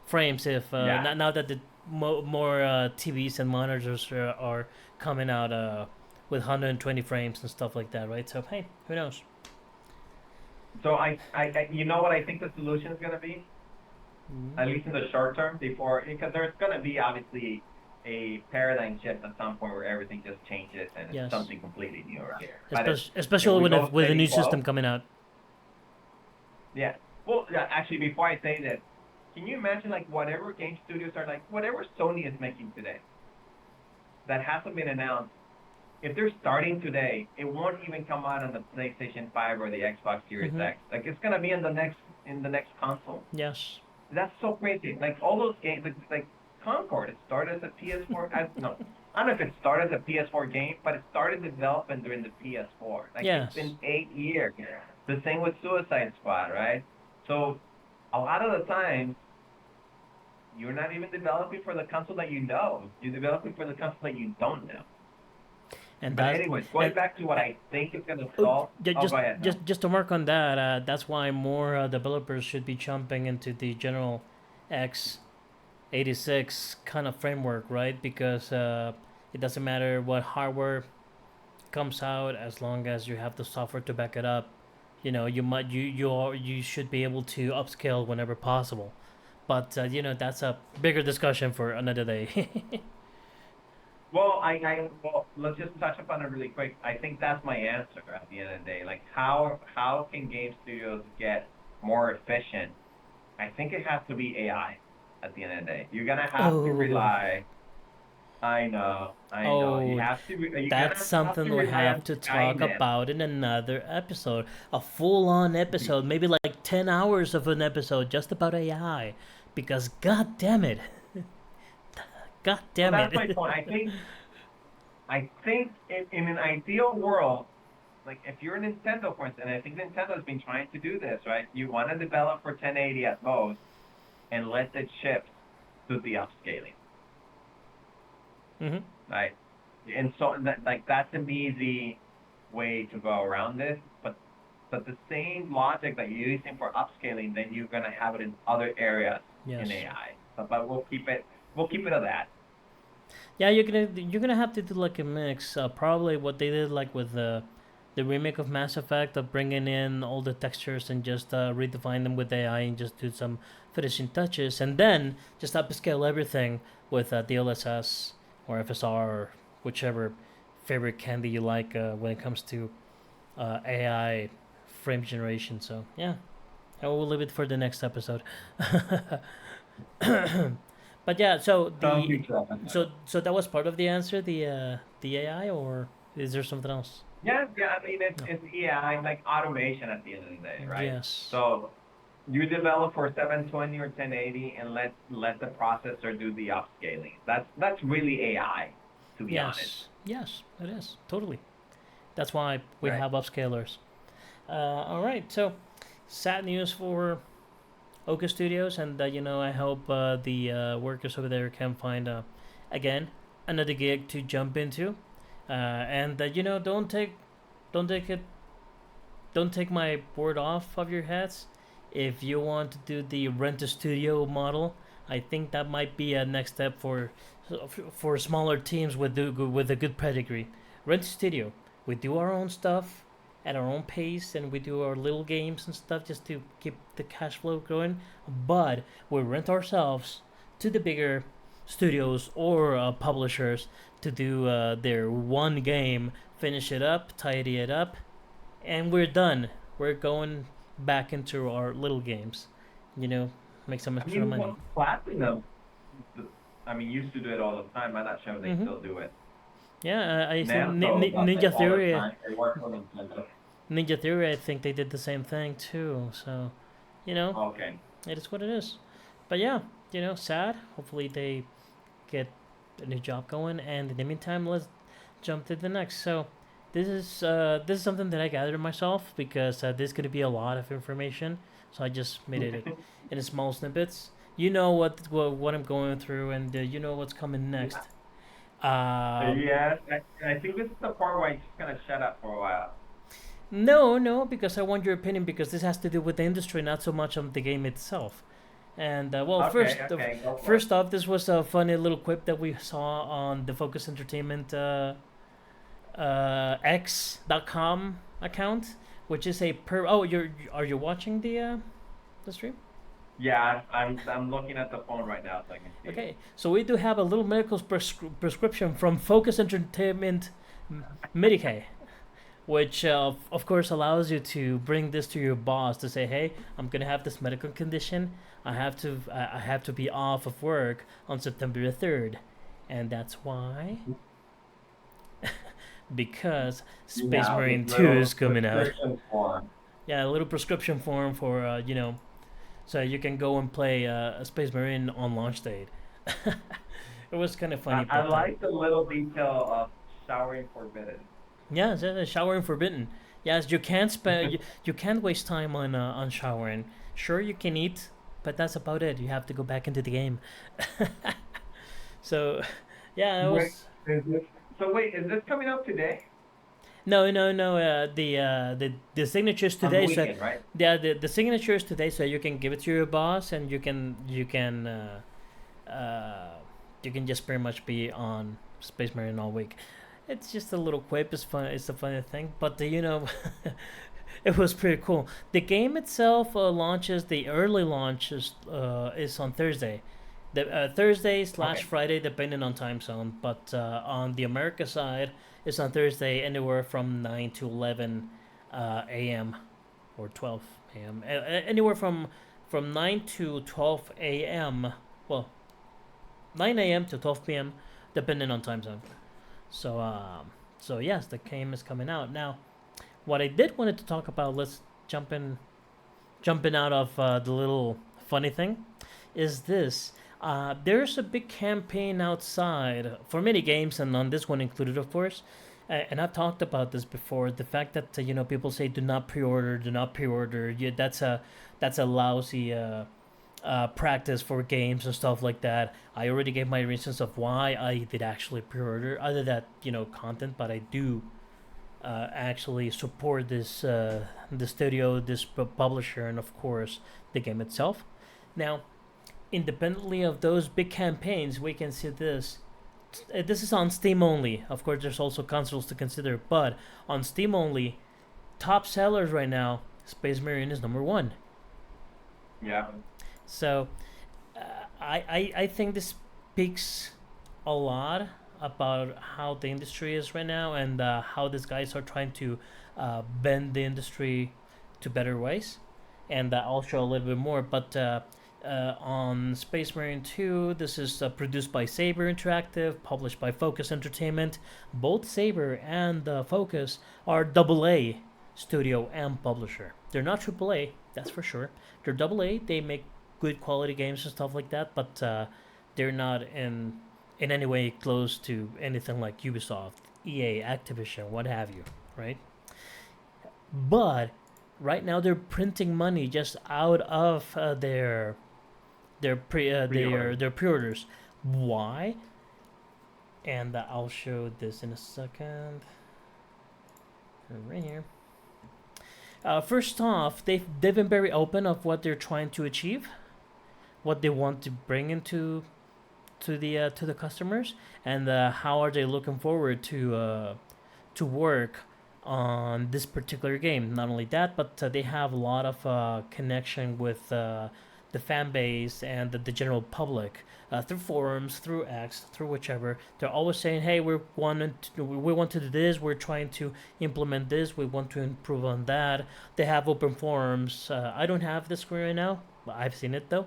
frames if now that the more TVs and monitors are coming out with 120 frames and stuff like that, right? So hey, who knows? So I you know what I think the solution is going to be, at least in the short term, because there's going to be obviously a paradigm shift at some point where everything just changes and it's something completely new right here. Especially with a new system coming out. Yeah. Well, actually, before I say that, can you imagine like whatever game studios are like, whatever Sony is making today that hasn't been announced, if they're starting today, it won't even come out on the PlayStation 5 or the Xbox Series Mm-hmm. X. Like it's gonna be in the next console. Yes. That's so crazy. Like all those games, like Concord, it started as a PS4. No, I don't know if it started as a PS4 game, but it started development during the PS4. Like it's Yes. been 8 years. The same with Suicide Squad, right? So a lot of the times you're not even developing for the console that you know. You're developing for the console that you don't know. And But that's anyways, going and back to what I think is gonna oh, solve. Oh, just go ahead. No. just to mark on that, that's why more developers should be jumping into the general x86 kind of framework, right? Because it doesn't matter what hardware comes out as long as you have the software to back it up. You know, you should be able to upscale whenever possible. But that's a bigger discussion for another day. Well, well, let's just touch upon it really quick. I think that's my answer at the end of the day. Like, how can game studios get more efficient? I think it has to be AI at the end of the day. You're gonna have to Oh, rely. I know. You oh, have to. You're that's gonna have something to we rely have on to talk Skynet. about in another episode. A full on episode, maybe like 10 hours of an episode just about AI. Because, god damn it. God So damn that's my it. point. I think in an ideal world, like if you're Nintendo, for instance, and I think Nintendo's been trying to do this, right? You want to develop for 1080 at most and let the chips do the upscaling, Hmm. right? And so that's an easy way to go around this, but the same logic that you're using for upscaling, then you're gonna have it in other areas in Yes. AI. But we'll keep it at that. Yeah, you're gonna have to do like a mix. Probably what they did like with the remake of Mass Effect of bringing in all the textures and just redefine them with AI and just do some finishing touches, and then just upscale everything with DLSS or FSR or whichever favorite candy you like when it comes to AI frame generation. So yeah, I will leave it for the next episode. But yeah, so Some the future episode. so that was part of the answer, the AI, or is there something else? Yeah, yeah. I mean, No. it's AI, like automation at the end of the day, right? Yes. So you develop for 720 or 1080, and let the processor do the upscaling. That's really AI, to be honest, Yes. Yes, it is totally. That's why we right? have upscalers. All right. So sad news for Oka Studios, and I hope the workers over there can find again another gig to jump into. And don't take it don't take my word off of your heads. If you want to do the rent a studio model, I think that might be a next step for smaller teams with a good pedigree. Rent a studio. We do our own stuff at our own pace, and we do our little games and stuff just to keep the cash flow going. But we rent ourselves to the bigger studios or publishers to do their one game, finish it up, tidy it up, and we're done. We're going back into our little games, you know, make some I extra mean, money. well, Platinum, I mean, used to do it all the time. I'm not sure if they Hmm. still do it. Yeah, I think Namco does it Ninja all the Theory, time. They work for Nintendo. Ninja Theory. I think they did the same thing too. So, you know, Okay. it is what it is. But yeah, sad. Hopefully they get a new job going, and in the meantime, let's jump to the next. So, this is something that I gathered myself because this is gonna be a lot of information. So I just made it in small snippets. You know what I'm going through, and you know what's coming next. Uh, Yeah, I think this is the part where I'm just gonna shut up for a while. no, no, because I want your opinion because this has to do with the industry, not so much on the game itself. And well, Okay, okay, go for it. first off, this was a funny little quip that we saw on the Focus Entertainment X.com account, which is a per. Oh, are you watching the stream? Yeah, I'm looking at the phone right now so I can see it. Okay, so we do have a little medical prescription from Focus Entertainment Medicaid, which of course allows you to bring this to your boss to say, "Hey, I'm gonna have this medical condition. I have to be off of work on September the 3rd, and that's why because Space Yeah, this Marine 2 little is coming out. prescription form. Yeah, a little prescription form for so you can go and play a Space Marine on launch date. It was kind of funny, I but like the little detail of showering forbidden. yeah, it's showering forbidden. Yes, you can't you can't waste time on showering. Sure, you can eat, but that's about it. You have to go back into the game. So, yeah, it Wait, was so wait, is this coming out today? no. The signatures On the today. So weekend, right? yeah, the signatures today. So you can give it to your boss, and you can just pretty much be on Space Marine all week. It's just a little quip. It's fun. It's a funny thing, but it was pretty cool. The game itself launches. The early launch is on Thursday. The Thursday slash Okay. Friday, depending on time zone. But on the America side, it's on Thursday, anywhere from 9 to 11 a.m. or 12 a.m. Anywhere from 9 to 12 a.m. Well, 9 a.m. to 12 p.m. depending on time zone. So so yes, the game is coming out now. What I did wanted to talk about, let's jump in, jumping out of the little funny thing, is this. There's a big campaign outside for many games, and on this one included, of course. And I've talked about this before. The fact that people say do not pre-order, do not pre-order. Yeah, that's a lousy practice for games and stuff like that. I already gave my reasons of why I did actually pre-order, other that content, but I do actually support the studio, this publisher, and of course the game itself. Now, independently of those big campaigns, we can see this. This is on Steam only. Of course, there's also consoles to consider, but on Steam only, top sellers right now, Space Marine is number one. Yeah. So, I think this speaks a lot about how the industry is right now, and how these guys are trying to bend the industry to better ways. And I'll show a little bit more. But on Space Marine 2, this is produced by Saber Interactive, published by Focus Entertainment. Both Saber and Focus are AA studio and publisher. They're not AAA, that's for sure. They're AA. They make good quality games and stuff like that, but they're not in any way close to anything like Ubisoft, EA, Activision, what have you, right? But right now they're printing money just out of their pre-orders. Why? And I'll show this in a second. Right here. First off, they've been very open of what they're trying to achieve, what they want to bring into to the customers, and how are they looking forward to work on this particular game. Not only that, but they have a lot of connection with the fan base and the general public through forums, through X, through whichever. They're always saying, "Hey, we want to do this. We're trying to implement this. We want to improve on that." They have open forums. I don't have this screen right now, but I've seen it though.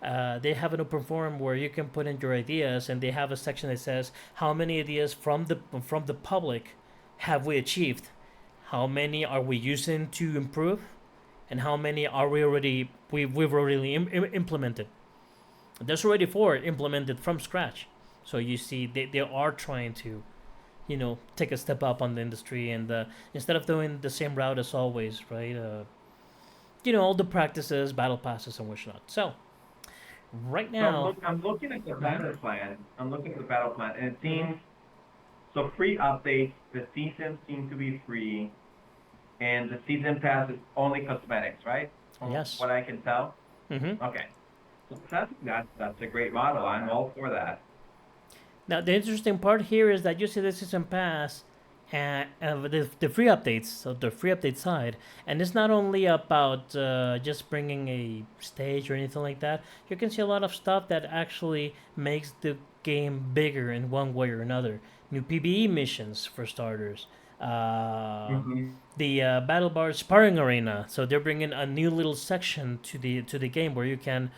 They have an open forum where you can put in your ideas, and they have a section that says how many ideas from the public have we achieved, how many are we using to improve, and how many are we've already implemented. There's already 4 implemented from scratch. So you see, they are trying to, take a step up on the industry, and instead of doing the same route as always, right? All the practices, battle passes, and whatnot. So right So now, I'm looking at the battle plan. I'm looking at the battle plan, and it seems so free updates. The seasons seem to be free, and the season pass is only cosmetics, right? From yes. what I can tell. Mm-hmm. Okay. So that's a great model. I'm all for that. Now the interesting part here is that you see the season pass and the free updates, so the free update side, and it's not only about just bringing a stage or anything like that. You can see a lot of stuff that actually makes the game bigger in one way or another. New PBE missions for starters. Mm-hmm. The Battle Bar Sparring Arena, so they're bringing a new little section to the game where you can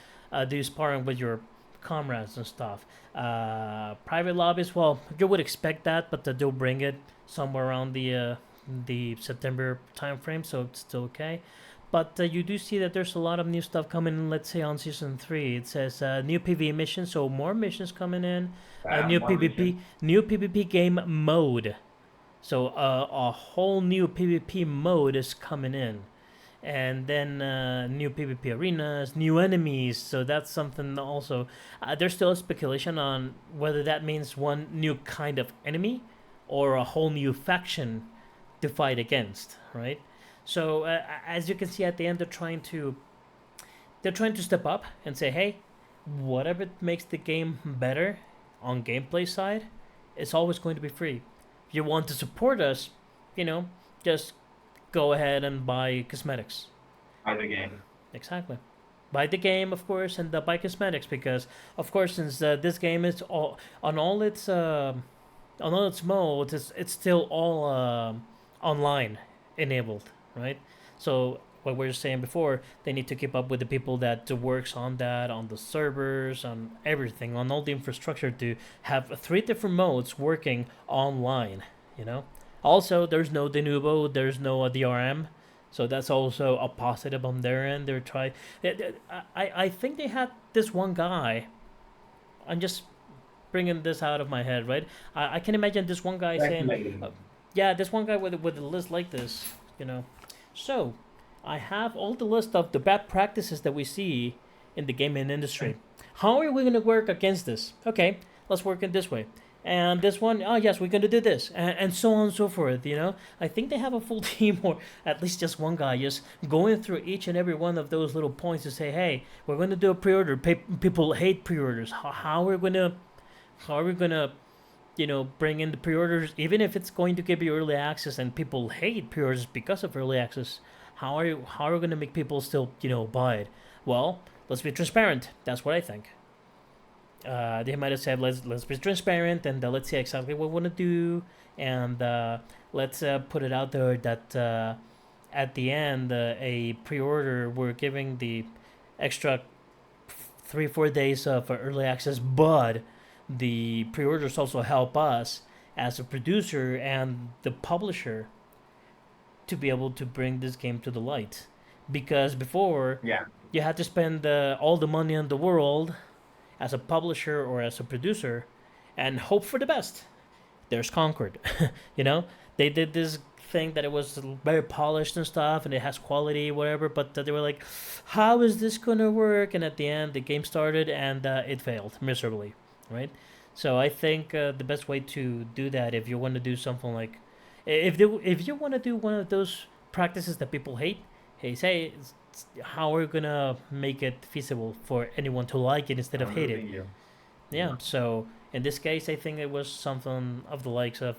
do sparring with your comrades and stuff. Private lobbies, well, you would expect that, but they'll bring it somewhere around the September timeframe, so it's still okay. But you do see that there's a lot of new stuff coming. Let's say on season 3, it says new PvE missions, so more missions coming in. New More PvP, missions. new PvP game mode. So a whole new PvP mode is coming in, and then new PvP arenas, new enemies. So that's something also. There's still speculation on whether that means one new kind of enemy, or a whole new faction to fight against, right? So as you can see at the end, they're trying to step up and say, hey, whatever makes the game better on gameplay side, it's always going to be free. If you want to support us, you know, just go ahead and buy cosmetics. By the game. Exactly. Buy the game, of course, and buy cosmetics because, of course, since this game is all on all its modes, it's still all online enabled, right? So what we were saying before, they need to keep up with the people that works on that, on the servers, on everything, on all the infrastructure to have 3 different modes working online. You know. Also, there's no Denuvo, there's no DRM, so that's also a positive on their end. They're trying. I think they had this one guy. I'm just bringing this out of my head, right? I can imagine this one guy saying, Speculating. yeah, this one guy with a list like this, you know. So, I have all the list of the bad practices that we see in the gaming industry. How are we going to work against this? Okay, let's work it this way. And this one, oh yes, we're going to do this, and so on and so forth. You know, I think they have a full team, or at least just one guy, just going through each and every one of those little points to say, hey, we're going to do a pre-order. People hate pre-orders. How are we going to, bring in the pre-orders, even if it's going to give you early access, and people hate pre-orders because of early access? How are we going to make people still, buy it? Well, let's be transparent. That's what I think. They might have said, let's be transparent, and let's say exactly what we want to do, and let's put it out there that at the end, a pre-order, we're giving the extra 3-4 days of early access, but the pre-orders also help us as a producer and the publisher to be able to bring this game to the light. Because before, Yeah. you had to spend all the money in the world as a publisher or as a producer and hope for the best. There's Concord. you know, they did this thing that it was very polished and stuff, and it has quality, whatever. But they were like, "How is this gonna work?" And at the end, the game started and it failed miserably, right? So I think the best way to do that, if you want to do something like, if you want to do one of those practices that people hate, hey, say, how are we gonna make it feasible for anyone to like it instead of I'm hate it? losing you. Yeah. So in this case, I think it was something of the likes of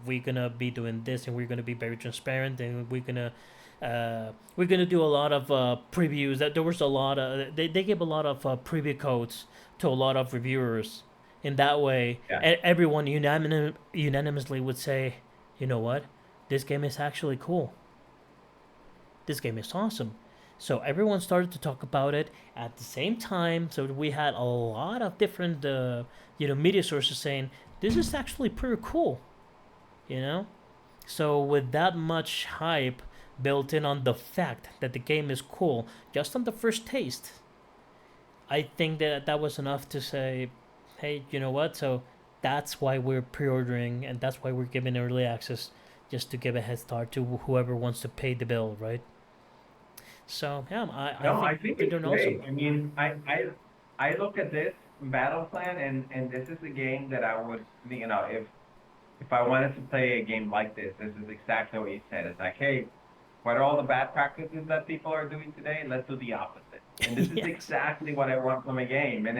we're gonna be doing this, and we're gonna be very transparent, and we're gonna do a lot of previews. That there was a lot of they gave a lot of preview codes to a lot of reviewers. In that way, Yeah. everyone unanimously would say, you know what, this game is actually cool. This game is awesome. So everyone started to talk about it at the same time. So we had a lot of different, media sources saying this is actually pretty cool. You know, so with that much hype built in on the fact that the game is cool, just on the first taste, I think that was enough to say, hey, you know what? So that's why we're pre-ordering, and that's why we're giving early access, just to give a head start to whoever wants to pay the bill, right? So yeah, No, I I think think they're it's doing great. awesome. I mean, I look at this battle plan, and this is a game that I would, if I wanted to play a game like this is exactly what you said. It's like, hey, what are all the bad practices that people are doing today? Let's do the opposite. And this is yes. exactly what I want from a game. And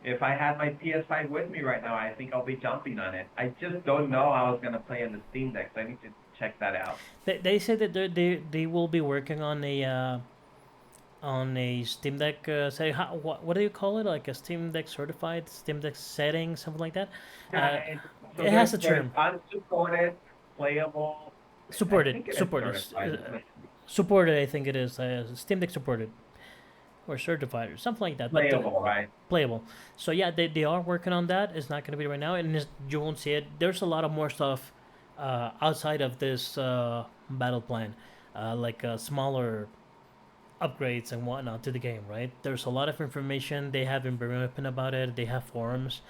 if I had my PS5 with me right now, I think I'll be jumping on it. I just don't know how I was gonna play on the Steam Deck, so I need to check that out. They said that they will be working on a Steam Deck. Say what do you call it? Like a Steam Deck certified Steam Deck setting, something like that. Yeah, Uh, so it has a there's term. unsupported, playable. I Supported, think it is supported, certified. supported. I think it is Steam Deck supported. or certified or something like that. Playable, right? Playable. So yeah, they are working on that. It's not going to be right now, and you won't see it. There's a lot of more stuff outside of this battle plan, like smaller upgrades and whatnot to the game. Right? There's a lot of information. They have been very open about it. They have forums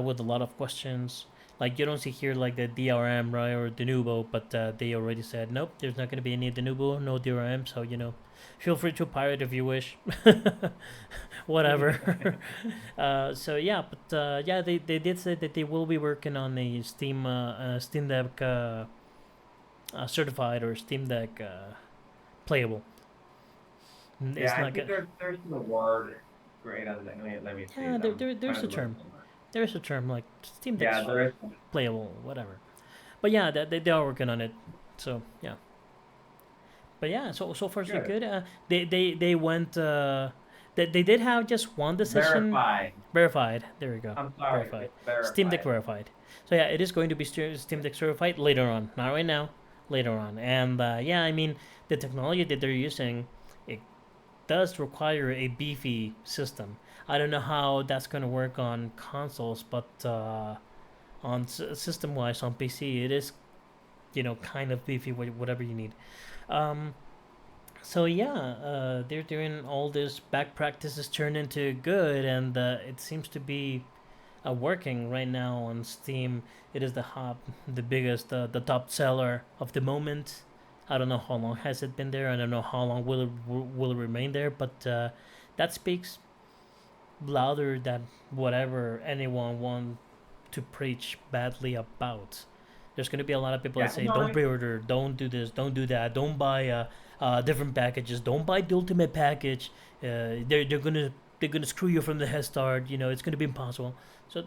with a lot of questions. Like you don't see here like the DRM right or Denuvo, but they already said nope. There's not going to be any Denuvo, no DRM. So feel free to pirate if you wish. Whatever. So yeah, but yeah, they did say that they will be working on a Steam Deck certified or Steam Deck playable. It's Yeah, I not think good. there's the word. Great. Let me see. Yeah, I'm there's trying a to look term. somewhere. There's a term like Steam Deck Yeah, there is. playable, whatever. But yeah, they are working on it. So yeah. But yeah, so far so Good. good. They went. They did have just one decision Verified. verified. There we go. I'm sorry, Verified. it's verified. Steam Deck verified. So yeah, it is going to be Steam Deck certified later on. Not right now. Later on. And yeah, I mean the technology that they're using, it does require a beefy system. I don't know how that's going to work on consoles, but on system wise on PC, it is kind of beefy whatever you need. Um, so yeah, they're doing all this back practices turned into good, and it seems to be working right now on Steam. It is the biggest, the top seller of the moment. I don't know how long has it been there. I don't know how long will it remain there, but that speaks louder than whatever anyone want to preach badly about. There's going to be a lot of people Yeah, that say, no, "Don't pre-order, don't do this, don't do that, don't buy different packages, don't buy the ultimate package. They're gonna screw you from the head start. It's going to be impossible." So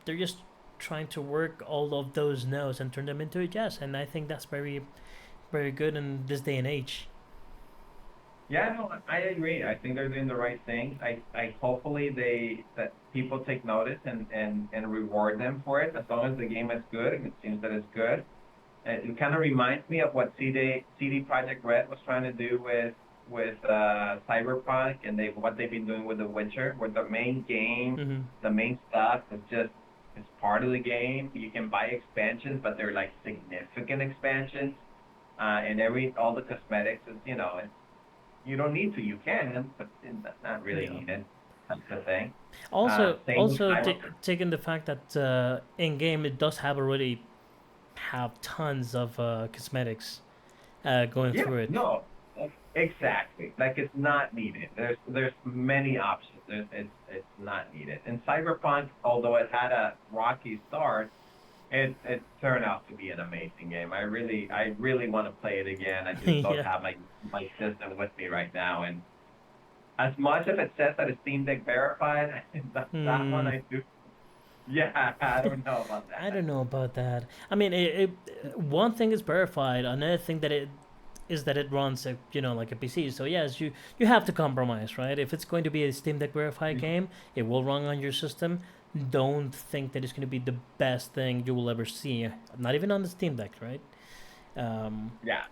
they're just trying to work all of those no's and turn them into a yes, and I think that's very, very good in this day and age. yeah, no, I agree. I think they're doing the right thing. I hopefully that people take notice and reward them for it as long as the game is good, and it seems that it's good. It kind of reminds me of what CD Projekt Red was trying to do with Cyberpunk, and what they've been doing with The Witcher, where the main game, Mm-hmm. the main stuff is just it's part of the game. You can buy expansions, but they're like significant expansions, and all the cosmetics is you don't need to. You can, but that's not really Yeah. needed. That's the thing. Also, Same with also Cyberpunk. taking the fact that in game it does already have tons of cosmetics going Yeah, through it. no, exactly. Like it's not needed. There's many options. It's not needed. And Cyberpunk, although it had a rocky start, it turned out to be an amazing game. I really want to play it again. I just don't Yeah. have my system with me right now. And as much as it says that it's Steam Deck verified, that one Hmm. I do. Yeah, I don't know about I that. don't know about that. I mean, one thing is verified. Another thing that it is that it runs like a PC. So yes, you have to compromise, right? If it's going to be a Steam Deck verified game, it will run on your system. Don't think that it's going to be the best thing you will ever see. Not even on the Steam Deck, right? Yeah.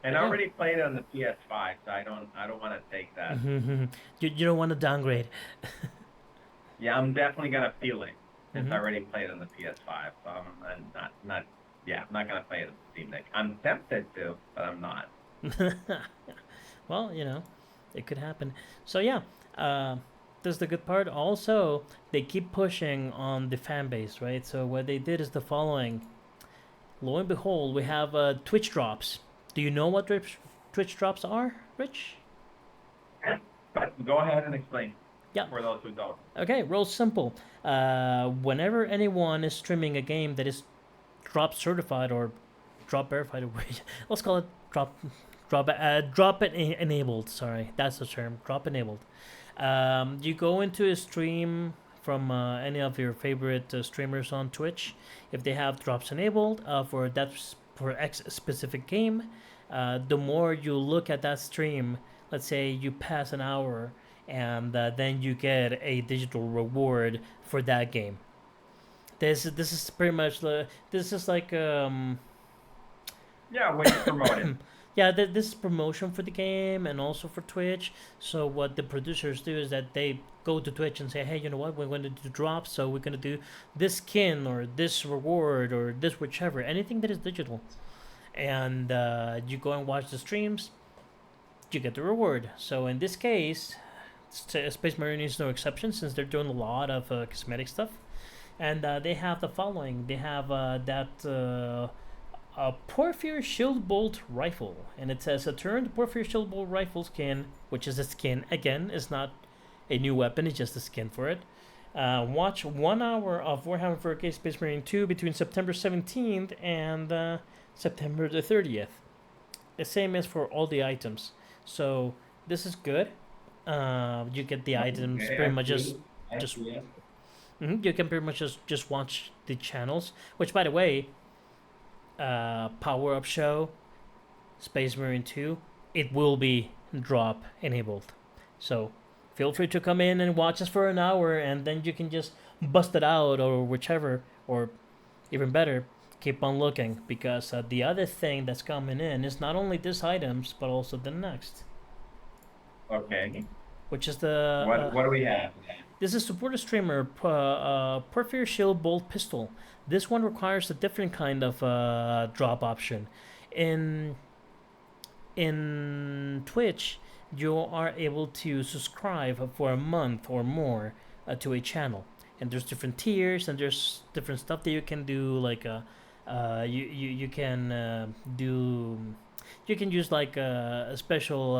And But I yeah, already played it on the PS5, so I don't want to take that. you don't want to downgrade. Yeah, I'm definitely gonna feel it since I Hmm. already played on the PS5. So I'm not yeah, I'm not gonna play it on the Steam Deck. I'm tempted to, but I'm not. Well, it could happen. So yeah, uh, this is the good part. Also, they keep pushing on the fan base, right? So what they did is the following. Lo and behold, we have Twitch drops. Do you know what Twitch drops are, Rich? But go ahead and explain Yeah. for those who don't. Okay, real simple. Whenever anyone is streaming a game that is drop certified or drop verified, let's call it drop it enabled. Sorry, that's the term. Drop enabled. You go into a stream from any of your favorite streamers on Twitch. If they have drops enabled for X specific game, the more you look at that stream, let's say you pass an hour, and then you get a digital reward for that game. This is pretty much this is like Yeah, when you promote it. Yeah, this is promotion for the game and also for Twitch. So what the producers do is that they go to Twitch and say, hey, you know what? We're going to do drops, so we're going to do this skin or this reward or this whichever, anything that is digital. And you go and watch the streams, you get the reward. So in this case, Space Marine is no exception since they're doing a lot of cosmetic stuff. And they have the following. They have that a Porphyr Shield Bolt rifle, and it says a turned Porphyr Shield Bolt rifle skin, which is a skin again, is not a new weapon, it's just a skin for it. Watch 1 hour of Warhammer 40k Space Marine 2 between September 17th and September the 30th. The same as for all the items. So this is good. You get the items Okay, pretty much just I see it. you can pretty much just watch the channels. Which, by the way, Power Up Show, Space Marine 2, it will be drop enabled. So feel free to come in and watch us for an hour, and then you can just bust it out or whichever, or even better, keep on looking because the other thing that's coming in is not only these items but also the next, Okay. which is the What do we have? this is support a streamer Porphyr Shield Bolt pistol. This one requires a different kind of drop option. In Twitch, you are able to subscribe for a month or more to a channel, and there's different tiers and there's different stuff that you can do. Like you can do. You can use like special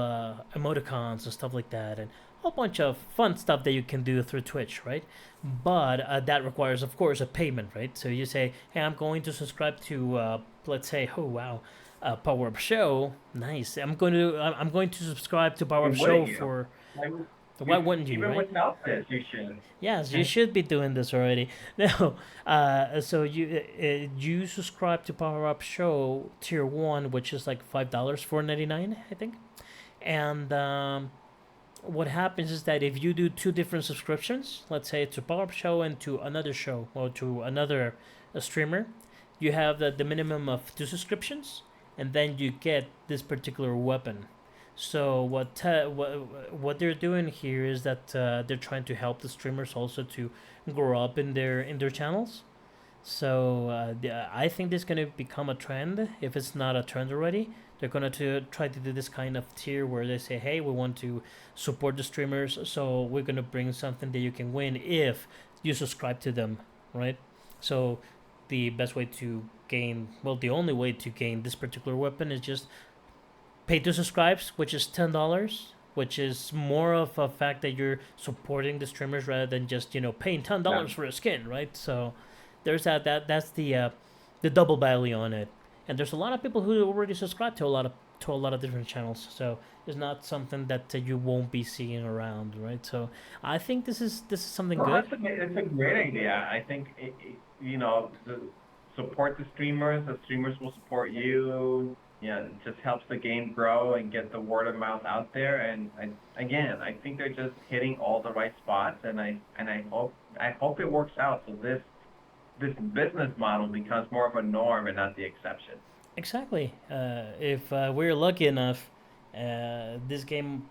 emoticons and stuff like that, and a whole bunch of fun stuff that you can do through Twitch, right? But that requires, of course, a payment, right? So you say, "Hey, I'm going to subscribe to, let's say, oh wow, Power Up Show, nice. I'm going to subscribe to Power Up Why Show wouldn't you? for. Like, Why wouldn't you, even right? without this, you should. Yes, you should be doing this already. No, so you subscribe to Power Up Show Tier One, which is like $5, $4.99, I think, and what happens is that if you do two different subscriptions, let's say to Power Up Show and to another show or to another streamer, you have the minimum of two subscriptions, and then you get this particular weapon. So what they're doing here is that they're trying to help the streamers also to grow up in their channels. So I think this is going to become a trend. If it's not a trend already, they're going to try to do this kind of tier where they say, hey, we want to support the streamers, so we're going to bring something that you can win if you subscribe to them, right? So the best way to gain, well, the only way to gain this particular weapon is just pay to subscribes, which is $10, which is more of a fact that you're supporting the streamers rather than just paying $10 Yeah. for a skin, right? So there's that's the double value on it, and there's a lot of people who already subscribe to a lot of different channels. So it's not something that you won't be seeing around, right? So I think this is something No, good. it's a great idea. I think support the streamers. The streamers will support you. Yeah, it just helps the game grow and get the word of mouth out there. And again, I think they're just hitting all the right spots. And I hope it works out. So this business model becomes more of a norm and not the exception. Exactly. If we're lucky enough, this game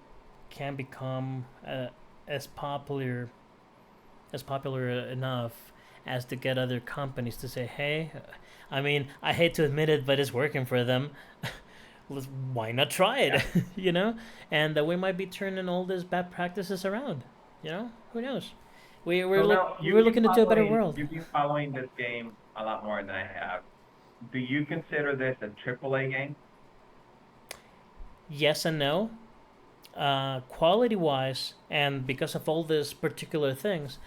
can become as popular enough as to get other companies to say, hey, I mean, I hate to admit it, but it's working for them. Why not try it? And we might be turning all these bad practices around. Who knows? So now we're looking into a better world. You've been following this game a lot more than I have. Do you consider this a AAA game? Yes and no. Quality wise, and because of all these particular things,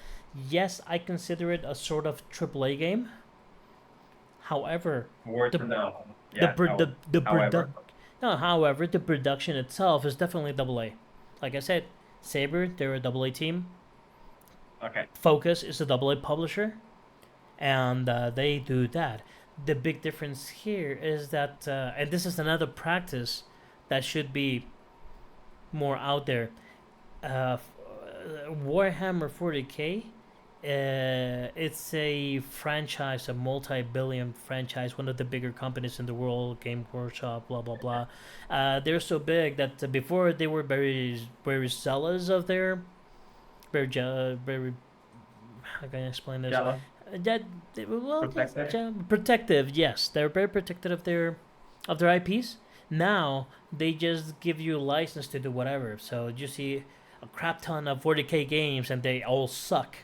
yes, I consider it a sort of AAA game. However, Word the to know. the Yeah. pro- the However. no, however, the production itself is definitely double A. Like I said, Saber, they're a double A team. Okay. Focus is a double A publisher, and they do that. The big difference here is that, and this is another practice that should be more out there. Warhammer 40k It's a franchise, a multi-billion franchise, one of the bigger companies in the world, Game Workshop, blah blah blah. They're so big that before they were very zealous of their very how can I explain this? Jealous, That well, yes, protective. protective. Yes, they're very protective of their IPs. Now they just give you a license to do whatever. So you see a crap ton of 40k games, and they all suck.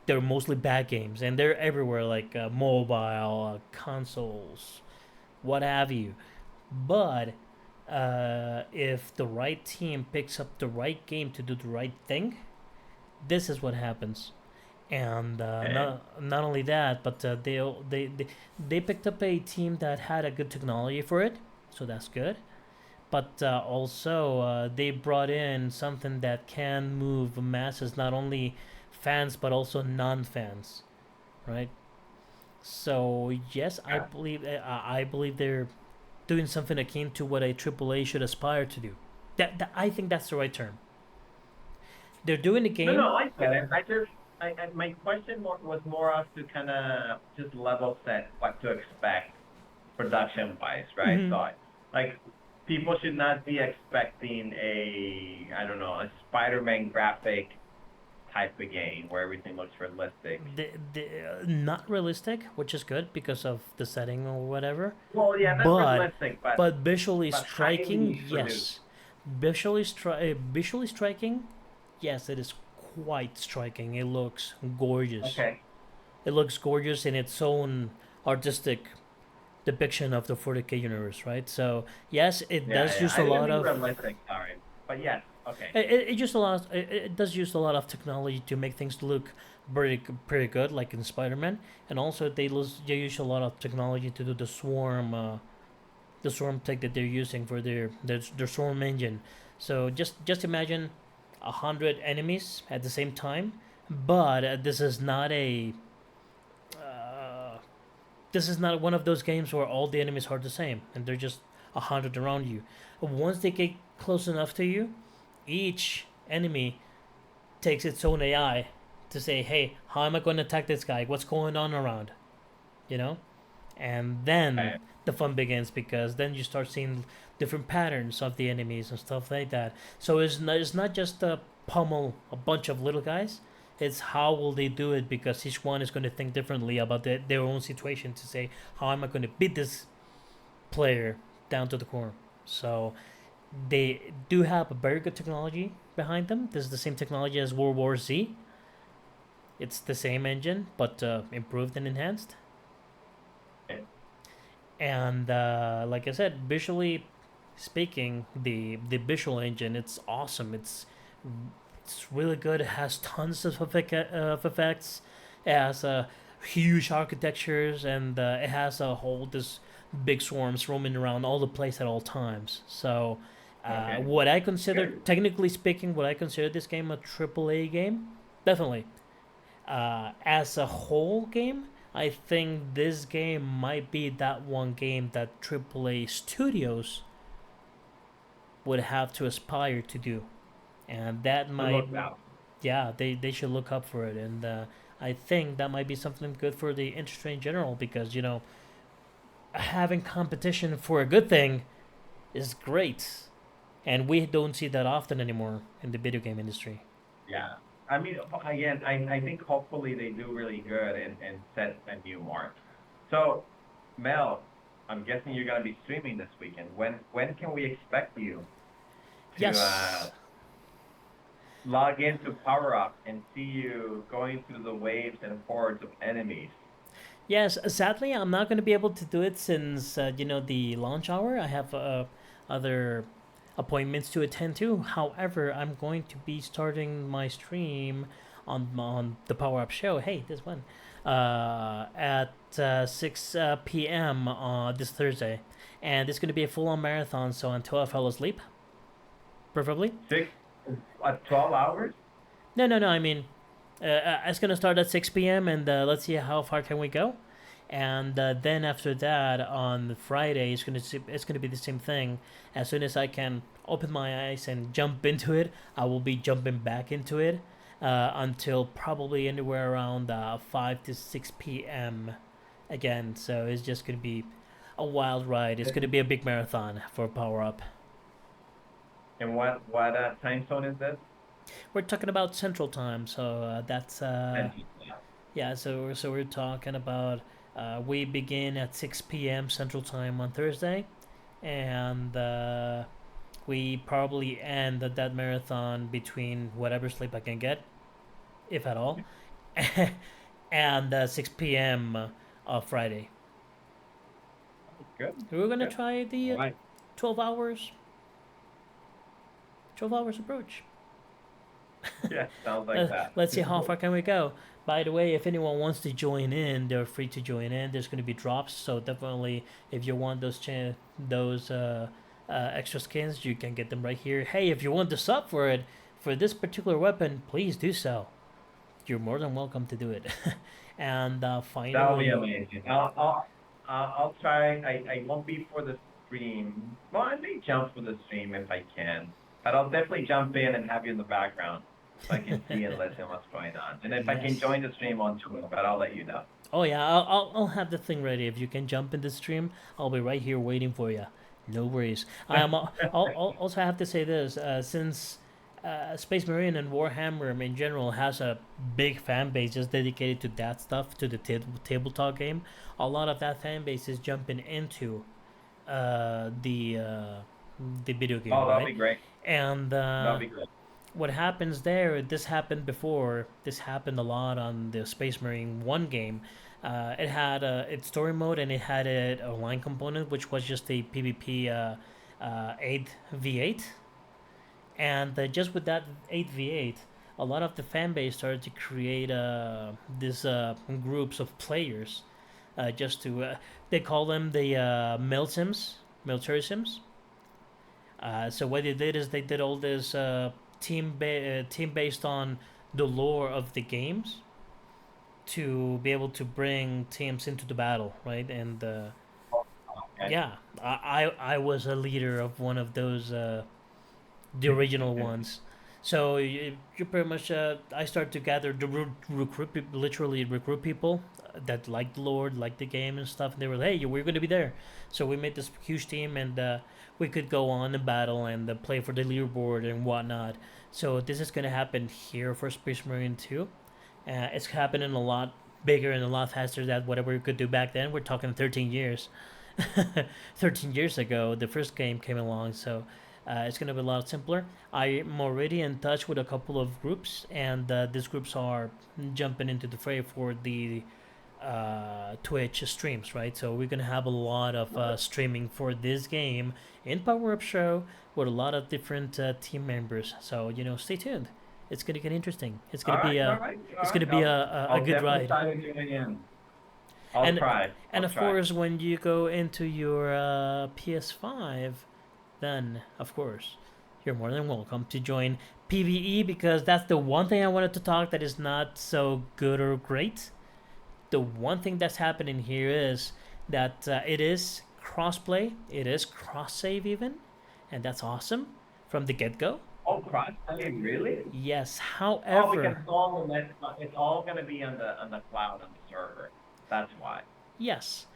They're mostly bad games, and they're everywhere, like mobile, consoles, what have you. But if the right team picks up the right game to do the right thing, this is what happens. And Okay. not only that, but they picked up a team that had a good technology for it, so that's good. But also they brought in something that can move masses, not only fans but also non-fans, right? So yes, Yeah. I believe they're doing something akin to what a AAA should aspire to do. That I think that's the right term. They're doing the No, game. no, I get it. My question was more of to kind of just level set what to expect production wise, right? Mhm. So, like, people should not be expecting I don't know, a Spider-Man graphic type of game where everything looks realistic. Not realistic, which is good because of the setting or whatever. Well, yeah, not But realistic, visually but striking, highly produced. yes. Visually striking, yes, it is quite striking. It looks gorgeous. Okay. It looks gorgeous in its own artistic depiction of the 40k universe, right? So yes, it Yeah, does yeah. use I a didn't lot mean of realistic, sorry. But yes, okay. it just allows it does use a lot of technology to make things look pretty good, like in Spider-Man, and also they use a lot of technology to do the swarm tech that they're using for their swarm engine. So just imagine 100 enemies at the same time, but uh, this is not one of those games where all the enemies are the same and they're just 100 around you. Once they get close enough to you, each enemy takes its own AI to say, hey, how am I going to attack this guy? What's going on around? You know? And then Okay. the fun begins because then you start seeing different patterns of the enemies and stuff like that. So it's not just a pummel a bunch of little guys. It's how will they do it because each one is going to think differently about their own situation to say, how am I going to beat this player down to the core? So they do have a very good technology behind them. This is the same technology as World War Z. It's the same engine, but improved and enhanced. Okay. And like I said, visually speaking, the visual engine it's awesome. It's really good. It has tons of effects. It has huge architectures, and it has a whole this big swarms roaming around all the place at all times. So, Okay. what I consider, Good. technically speaking, what I consider this game a AAA game, definitely. As a whole game, I think this game might be that one game that AAA studios would have to aspire to do, and that To might, look out. yeah, they should look up for it, and I think that might be something good for the industry in general because having competition for a good thing is great, and we don't see that often anymore in the video game industry. Yeah. I mean, again, I think hopefully they do really good and set a new mark. So, Mel, I'm guessing you're gonna be streaming this weekend. When can we expect you to Yes, log into Power Up and see you going through the waves and hordes of enemies? yes. Sadly, I'm not going to be able to do it since the launch hour. I have other appointments to attend to. However, I'm going to be starting my stream on the Power Up Show. Hey, this one at 6 p.m. This Thursday, and it's going to be a full-on marathon. So until I fall asleep, preferably. Six, 12 hours? No, no, no. I mean, it's gonna start at 6 p.m. and let's see how far can we go. And then after that, on Friday, it's gonna be the same thing. As soon as I can open my eyes and jump into it, I will be jumping back into it. until probably anywhere around 5 to 6 p.m. again. So it's just going to be a wild ride. It's going to be a big marathon for Power Up. And what time zone is this? We're talking about Central Time, so that's Central. yeah. So we're talking about we begin at 6 p.m. Central Time on Thursday, and we probably end that marathon between whatever sleep I can get, if at all, and 6 p.m. Friday. Good. We're gonna Good. try the All right. 12 hours 12 hours approach. Yeah, sounds like that. Let's see how far can we go. By the way, if anyone wants to join in, they're free to join in. There's going to be drops, so definitely, if you want those extra skins, you can get them right here. Hey, if you want to sub for it for this particular weapon, please do so. You're more than welcome to do it. And That'll be finally, amazing. I'll try. I won't be for the stream. Well, I may jump for the stream if I can, but I'll definitely jump in and have you in the background so I can see and listen what's going on. And if I can yes. join the stream on Twitter, but I'll let you know. Oh yeah, I'll have the thing ready. If you can jump in the stream, I'll be right here waiting for you. No worries. I'll also have to say this: since Space Marine and Warhammer in general has a big fan base just dedicated to that stuff, to the tabletop game, a lot of that fan base is jumping into uh, the uh, the video game, Oh, that'll be right? great. And That'll be great. what happens there, this happened before, this happened a lot on the Space Marine 1 game. It had its story mode, and it had an online component, which was just a PvP 8v8. And just with that 8v8, a lot of the fan base started to create these groups of players, just to, they call them the military sims. So what they did is they did all this team based on the lore of the games to be able to bring teams into the battle, right? And Okay. yeah, I was a leader of one of those the original ones. So you pretty much I start to gather the recruit literally recruit people that like the Lord, like the game and stuff. And they were like, hey, we're going to be there. So we made this huge team, and we could go on and battle and play for the leaderboard and whatnot. So this is going to happen here for Space Marine 2. It's happening a lot bigger and a lot faster than whatever we could do back then. We're talking 13 years. 13 years ago, the first game came along, so it's going to be a lot simpler. I'm already in touch with a couple of groups, and these groups are jumping into the fray for the Twitch streams, right? So we're going to have a lot of streaming for this game in Power Up Show with a lot of different team members. So, stay tuned. It's going to get interesting. It's going All to be right. All a right. All it's going right. to be a good definitely ride. try to tune in. I'll And try. and I'll of try. course, when you go into your PS5, then of course you're more than welcome to join PVE, because that's the one thing I wanted to talk that is not so good or great. The one thing that's happening here is that it is crossplay, it is cross save even, and that's awesome from the get go. Oh, cross-play, really? Yes, Oh, because however, it's all gonna be on the cloud on the server. That's why. yes.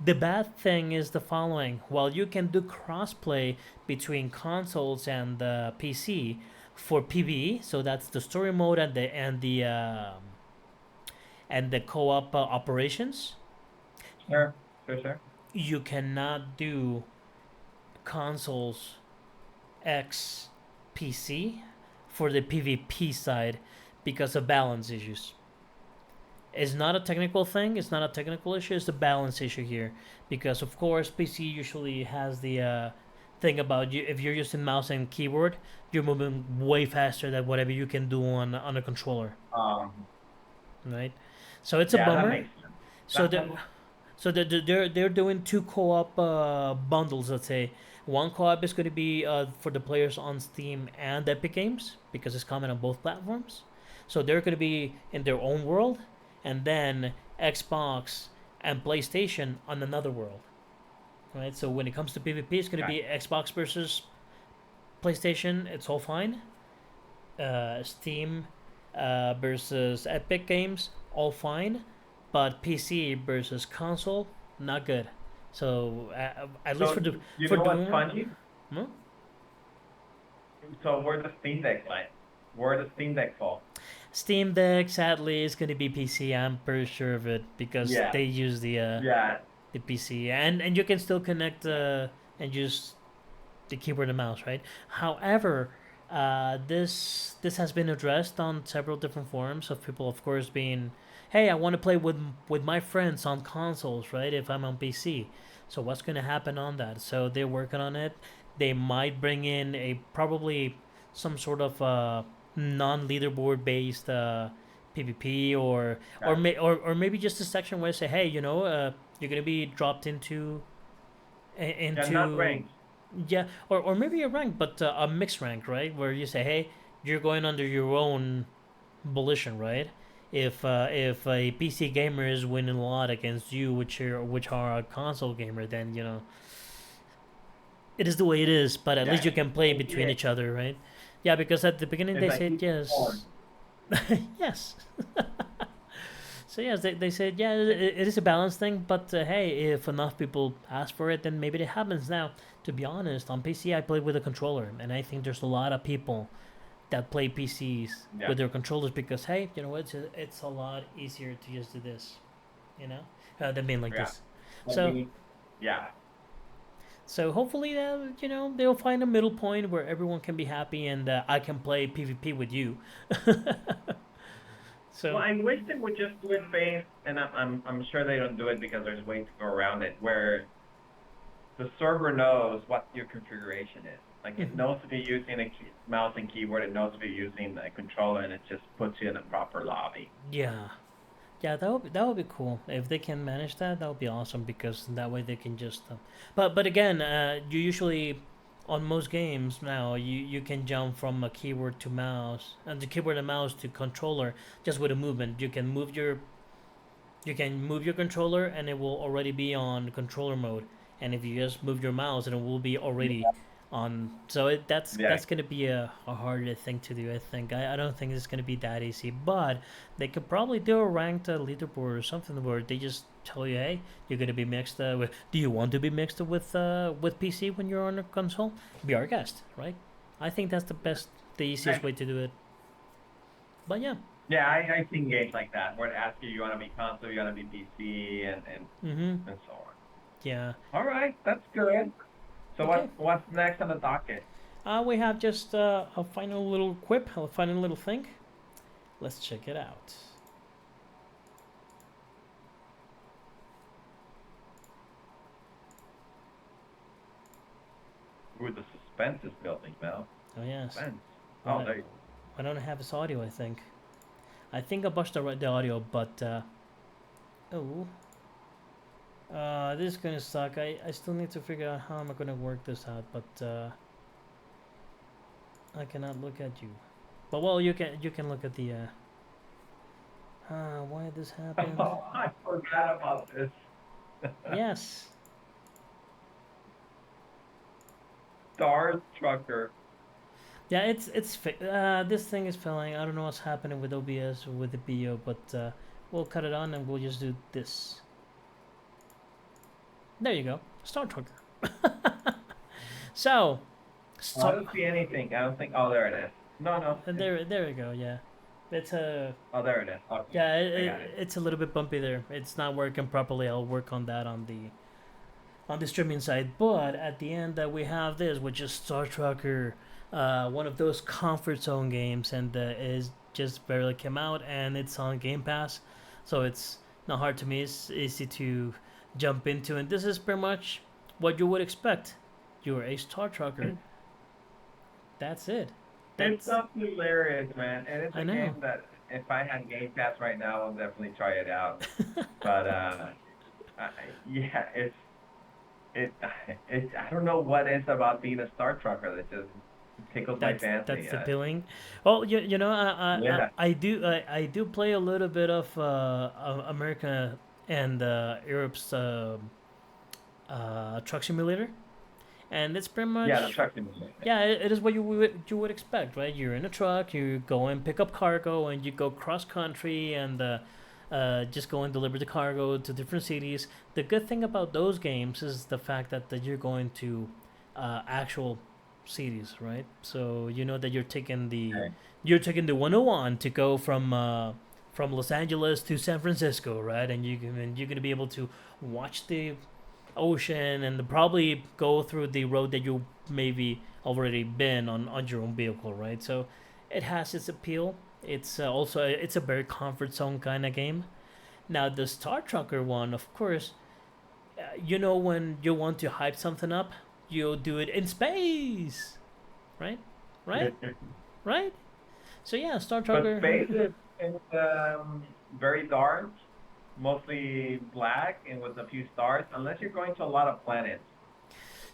The bad thing is the following: while you can do crossplay between consoles and PC for PvE, so that's the story mode and the co-op operations, Sure. Sure. Sure. you cannot do consoles X PC for the PvP side because of balance issues. It's not a technical thing. It's not a technical issue. It's a balance issue here, because of course PC usually has the thing about you. If you're using mouse and keyboard, you're moving way faster than whatever you can do on a controller, Um. right? So it's a Yeah, that bummer. makes sense. So That. they're doing two co-op bundles. Let's say one co-op is going to be for the players on Steam and Epic Games, because it's coming on both platforms. So they're going to be in their own world, and then Xbox and PlayStation on another world, right? So when it comes to PvP, it's going to Okay. be Xbox versus PlayStation. It's all fine. Steam versus Epic Games, all fine, but PC versus console, not good. So at least So you for know the what's moment, funny? hmm? So where the Steam Deck like? Where the Steam Deck fall? Steam Deck sadly is gonna be PC. I'm pretty sure of it because Yeah, they use yeah, the PC, and you can still connect yeah. and use the keyboard and mouse, right? However, this has been addressed on several different forums of people, of course, being, hey, I want to play with my friends on consoles, right? If I'm on PC, so what's going to happen on that? So they're working on it. They might bring in a probably some sort of non-leaderboard based PvP Okay. or maybe just a section where they say, hey, you're gonna be dropped Yeah, not into ranked. yeah, or maybe a rank, but a mixed rank, right? Where you say, hey, you're going under your own volition, right? If a PC gamer is winning a lot against you, which are a console gamer, then it is the way it is. But at least Yeah, you can play between yeah. each other, right? Yeah, because at the beginning It's they like said he's born. yes, yes. So yes, they said yeah, it is a balance thing. But hey, if enough people ask for it, then maybe it happens. Now, to be honest, on PC I play with a controller, and I think there's a lot of people that play PCs Yeah, with their controllers because hey, it's a lot easier to just do this, you know, than being like yeah. this. I So mean, yeah. so hopefully they'll find a middle point where everyone can be happy and I can play PvP with you. Well, So I wish they would just do it based, and I'm sure they don't do it because there's ways to go around it, where the server knows what your configuration is. Like it mhm. knows if you're using a mouse and keyboard, it knows if you're using a controller, and it just puts you in a proper lobby. Yeah. Yeah, that would be cool if they can manage that. That would be awesome because that way they can just. But again, you usually on most games now you can jump from a keyboard to mouse and the keyboard and mouse to controller just with a movement. You can move your controller and it will already be on controller mode, and if you just move your mouse, and it will be already on. So that's Yeah, that's gonna be a harder thing to do. I think I don't think it's gonna be that easy, but they could probably do a ranked leaderboard or something where they just tell you, hey, you're gonna be mixed with. Do you want to be mixed with PC when you're on a console? Be our guest, right? I think that's the easiest I, way to do it. But yeah. yeah, I've seen games like that where it asks you want to be console, you want to be PC, Mm-hmm. and so on. Yeah. All right, that's good. So Okay. what's next on the docket? We have just a final little quip, a final little thing. Let's check it out. Ooh, the suspense is building, Mel. Oh yes. Suspense. Well, Oh, there you I don't have his audio. I think I botched the audio, but oh, this is gonna suck. I still need to figure out how am I gonna work this out, but I cannot look at you. But well, you can look at the. Why this happened? Oh, I forgot about this. Yes. Star Trucker. Yeah, this thing is failing. I don't know what's happening with OBS or with the BO, but we'll cut it on and we'll just do this. There you go, Star Trucker. So, I Star. don't see anything. I don't think. Oh, there it is. No, no. There we go. Yeah, it's a Oh, there it is. Okay, yeah. I got it. It's a little bit bumpy there. It's not working properly. I'll work on that on the streaming side. But at the end, we have this, which is Star Trucker, one of those comfort zone games, and is just barely came out, and it's on Game Pass, so it's not hard to miss, easy to jump into, and this is pretty much what you would expect. You're a Star Trucker. That's it. It's That's so hilarious, man. And it's I a know. game that if I had Game Pass right now, I'll definitely try it out. But I, yeah, it I don't know what it is about being a Star Trucker that just tickles my fancy. That's appealing. Well, Yeah. I do play a little bit of America and Europe's Truck Simulator, and it's pretty Yeah, the much truck simulator. yeah, it is what you would expect, right? You're in a truck, you go and pick up cargo, and you go cross country and just go and deliver the cargo to different cities. The good thing about those games is the fact that you're going to actual cities, right? So you know that Okay. you're taking the 101 to go from Los Angeles to San Francisco, right? And you're gonna be able to watch the ocean and probably go through the road that you maybe already been on your own vehicle, right? So it has its appeal. It's also it's a very comfort zone kind of game. Now the Star Trucker one, of course, you know when you want to hype something up, you'll do it in space, right? Right? Right? So yeah, Star But Trucker. space is very dark, mostly black, and with a few stars. Unless you're going to a lot of planets.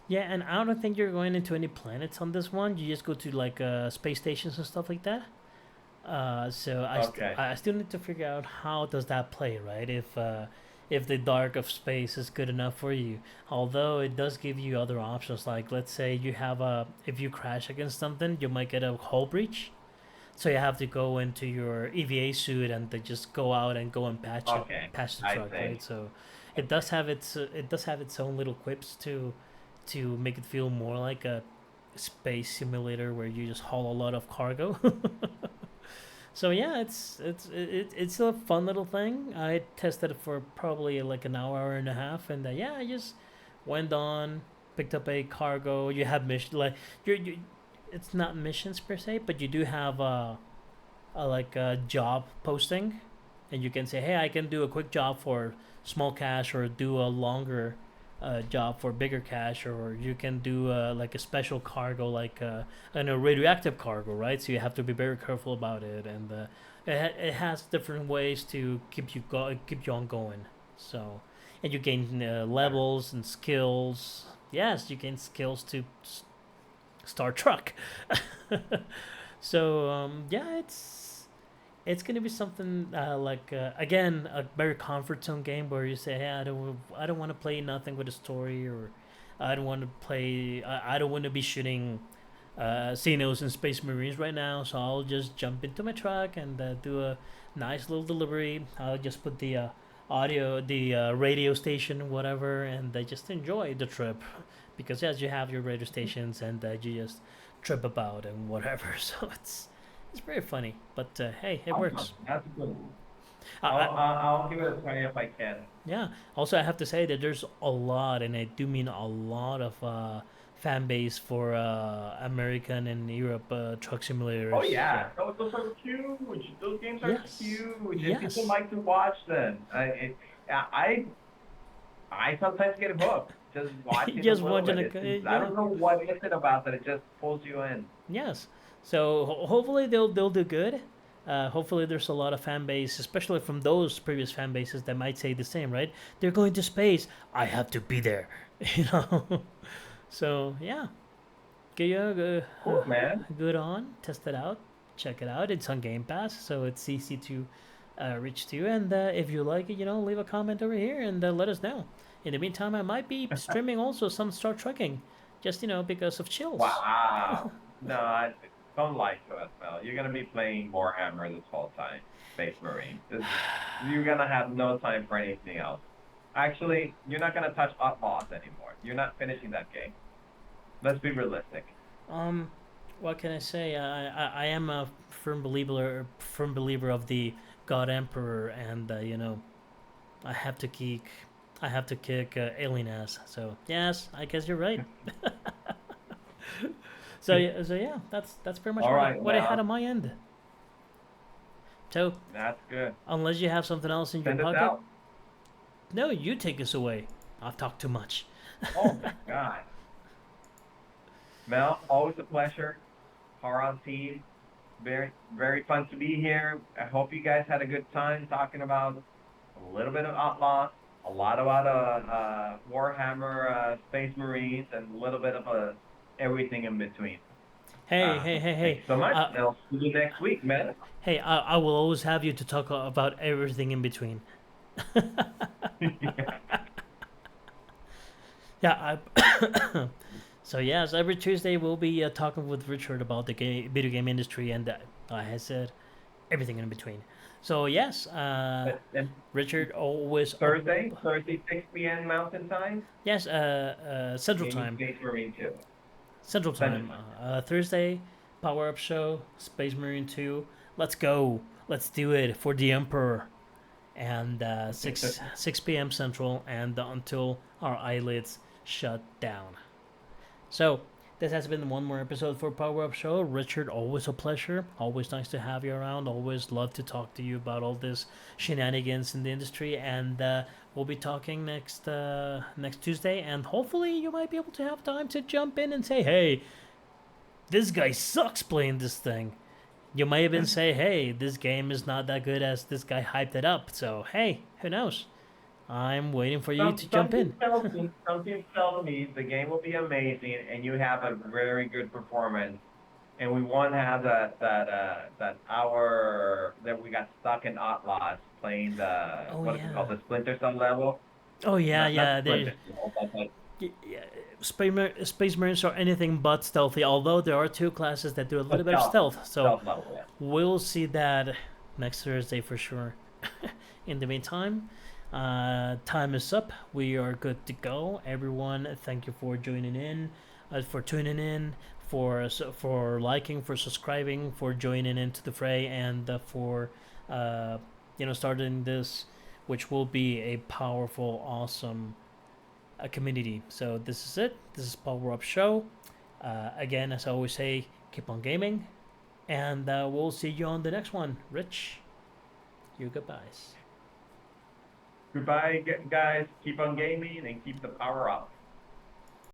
Yeah, and I don't think you're going into any planets on this one. You just go to like space stations and stuff like that. So Okay. I still need to figure out how does that play, right? If the dark of space is good enough for you. Although it does give you other options, like let's say you have a if you crash against something, you might get a hull breach. So you have to go into your EVA suit and they just go out and go and Okay. patch the I truck, right? see. So I see. it does have its own little quips to make it feel more like a space simulator where you just haul a lot of cargo. So yeah, it's a fun little thing. I tested it for probably like an hour and a half, and yeah, I just went on, picked up a cargo. You have mission like you it's not missions per se, but you do have a like a job posting, and you can say, hey, I can do a quick job for small cash, or do a longer job for bigger cash, or you can do like a special cargo, like a radioactive cargo, right? So you have to be very careful about it, and it has different ways to keep you on going. So, and you gain levels and skills. Yes, you gain skills to Star Trek. So yeah, it's gonna be something like again a very comfort zone game where you say, hey, I don't want to play nothing with a story, or I don't want to play I don't want to be shooting Xenos and Space Marines right now, so I'll just jump into my truck and do a nice little delivery. I'll just put the radio station, whatever, and just enjoy the trip, because yes, you have your radio stations and you just trip about and whatever. So it's very funny, but hey, it Awesome. works. That's good. I, I, I'll give it a try if I can. yeah. Also, I have to say that there's a lot, and I do mean a lot of fan base for American and Europe truck Oh simulators. Yeah. yeah, those are huge. Those games are Yes. huge, and people Yes. like to watch them. I I sometimes get hooked just watching a Just little watching bit. I yeah. don't know what is it about that it just pulls you in. Yes. So hopefully they'll do good. Hopefully there's a lot of fan base, especially from those previous fan bases that might say the same, right? They're going to space. I have to be there, you know. So yeah, Cool, man. good on. Test it out. Check it out. It's on Game Pass, so it's easy to reach to. And if you like it, leave a comment over here and let us know. In the meantime, I might be streaming also some Star Trekking, just because of chills. Wow. No, don't lie to us, Mel. You're gonna be playing Warhammer this whole time, Space Marine. You're gonna have no time for anything else. Actually, you're not gonna touch Outlaws anymore. You're not finishing that game. Let's be realistic. Um, what can I say? I am a firm believer of the God Emperor, and I have to kick alien ass. So yes, I guess you're right. So yeah, that's pretty much All right, what I had Mel. on my end. So That's good. unless you have something else in your Send us pocket, out. no, you take us away. I've talked too much. Oh my God. Mel, always a pleasure. Haran team, very, very fun to be here. I hope you guys had a good time talking about a little bit of Outlaws, a lot about Warhammer, Space Marines, and a little bit of everything in between. Hey, hey, hey, Thank hey. you so much. Uh, And I'll see you next week, man. hey, I will always have you to talk about everything in between. Yeah, I So yes, every Tuesday we'll be talking with Richard about the video game industry and, like I said, everything in between. So yes, But then Richard always. Thursday 6 p.m. Mountain Time, Yes, Central Gaming Time. Space Marine 2. Central Central Time. Time. Thursday, Power Up Show, Space Marine 2. Let's go. Let's do it for the Emperor. And 6 p.m. Central, and until our eyelids shut down. So, this has been one more episode for Power Up Show. Richard, always a pleasure. Always nice to have you around. Always love to talk to you about all this shenanigans in the industry. And we'll be talking next Tuesday. And hopefully, you might be able to have time to jump in and say, "Hey, this guy sucks playing this thing." You might even say, "Hey, this game is not that good as this guy hyped it up." So, hey, who knows? I'm waiting for you to jump in. Something tells me the game will be amazing, and you have a very good performance. And we won't have that hour that we got stuck in Outlaws playing the Oh what is it yeah. called, the Splinter Cell level. Oh yeah, Not yeah. Splinter Cell, but Yeah, Space Marines are anything but stealthy. Although there are two classes that do a little bit of stealth stealth, so stealth level. Yeah. we'll see that next Thursday for sure. In the meantime, time is up. We are good to go. Everyone, thank you for joining in, for tuning in, for liking, for subscribing, for joining into the fray, and for starting this, which will be a powerful, awesome community. So this is it. This is Power Up Show. Again, as I always say, keep on gaming, and we'll see you on the next one. Rich, your goodbyes. Goodbye, guys. Keep on gaming and keep the power up.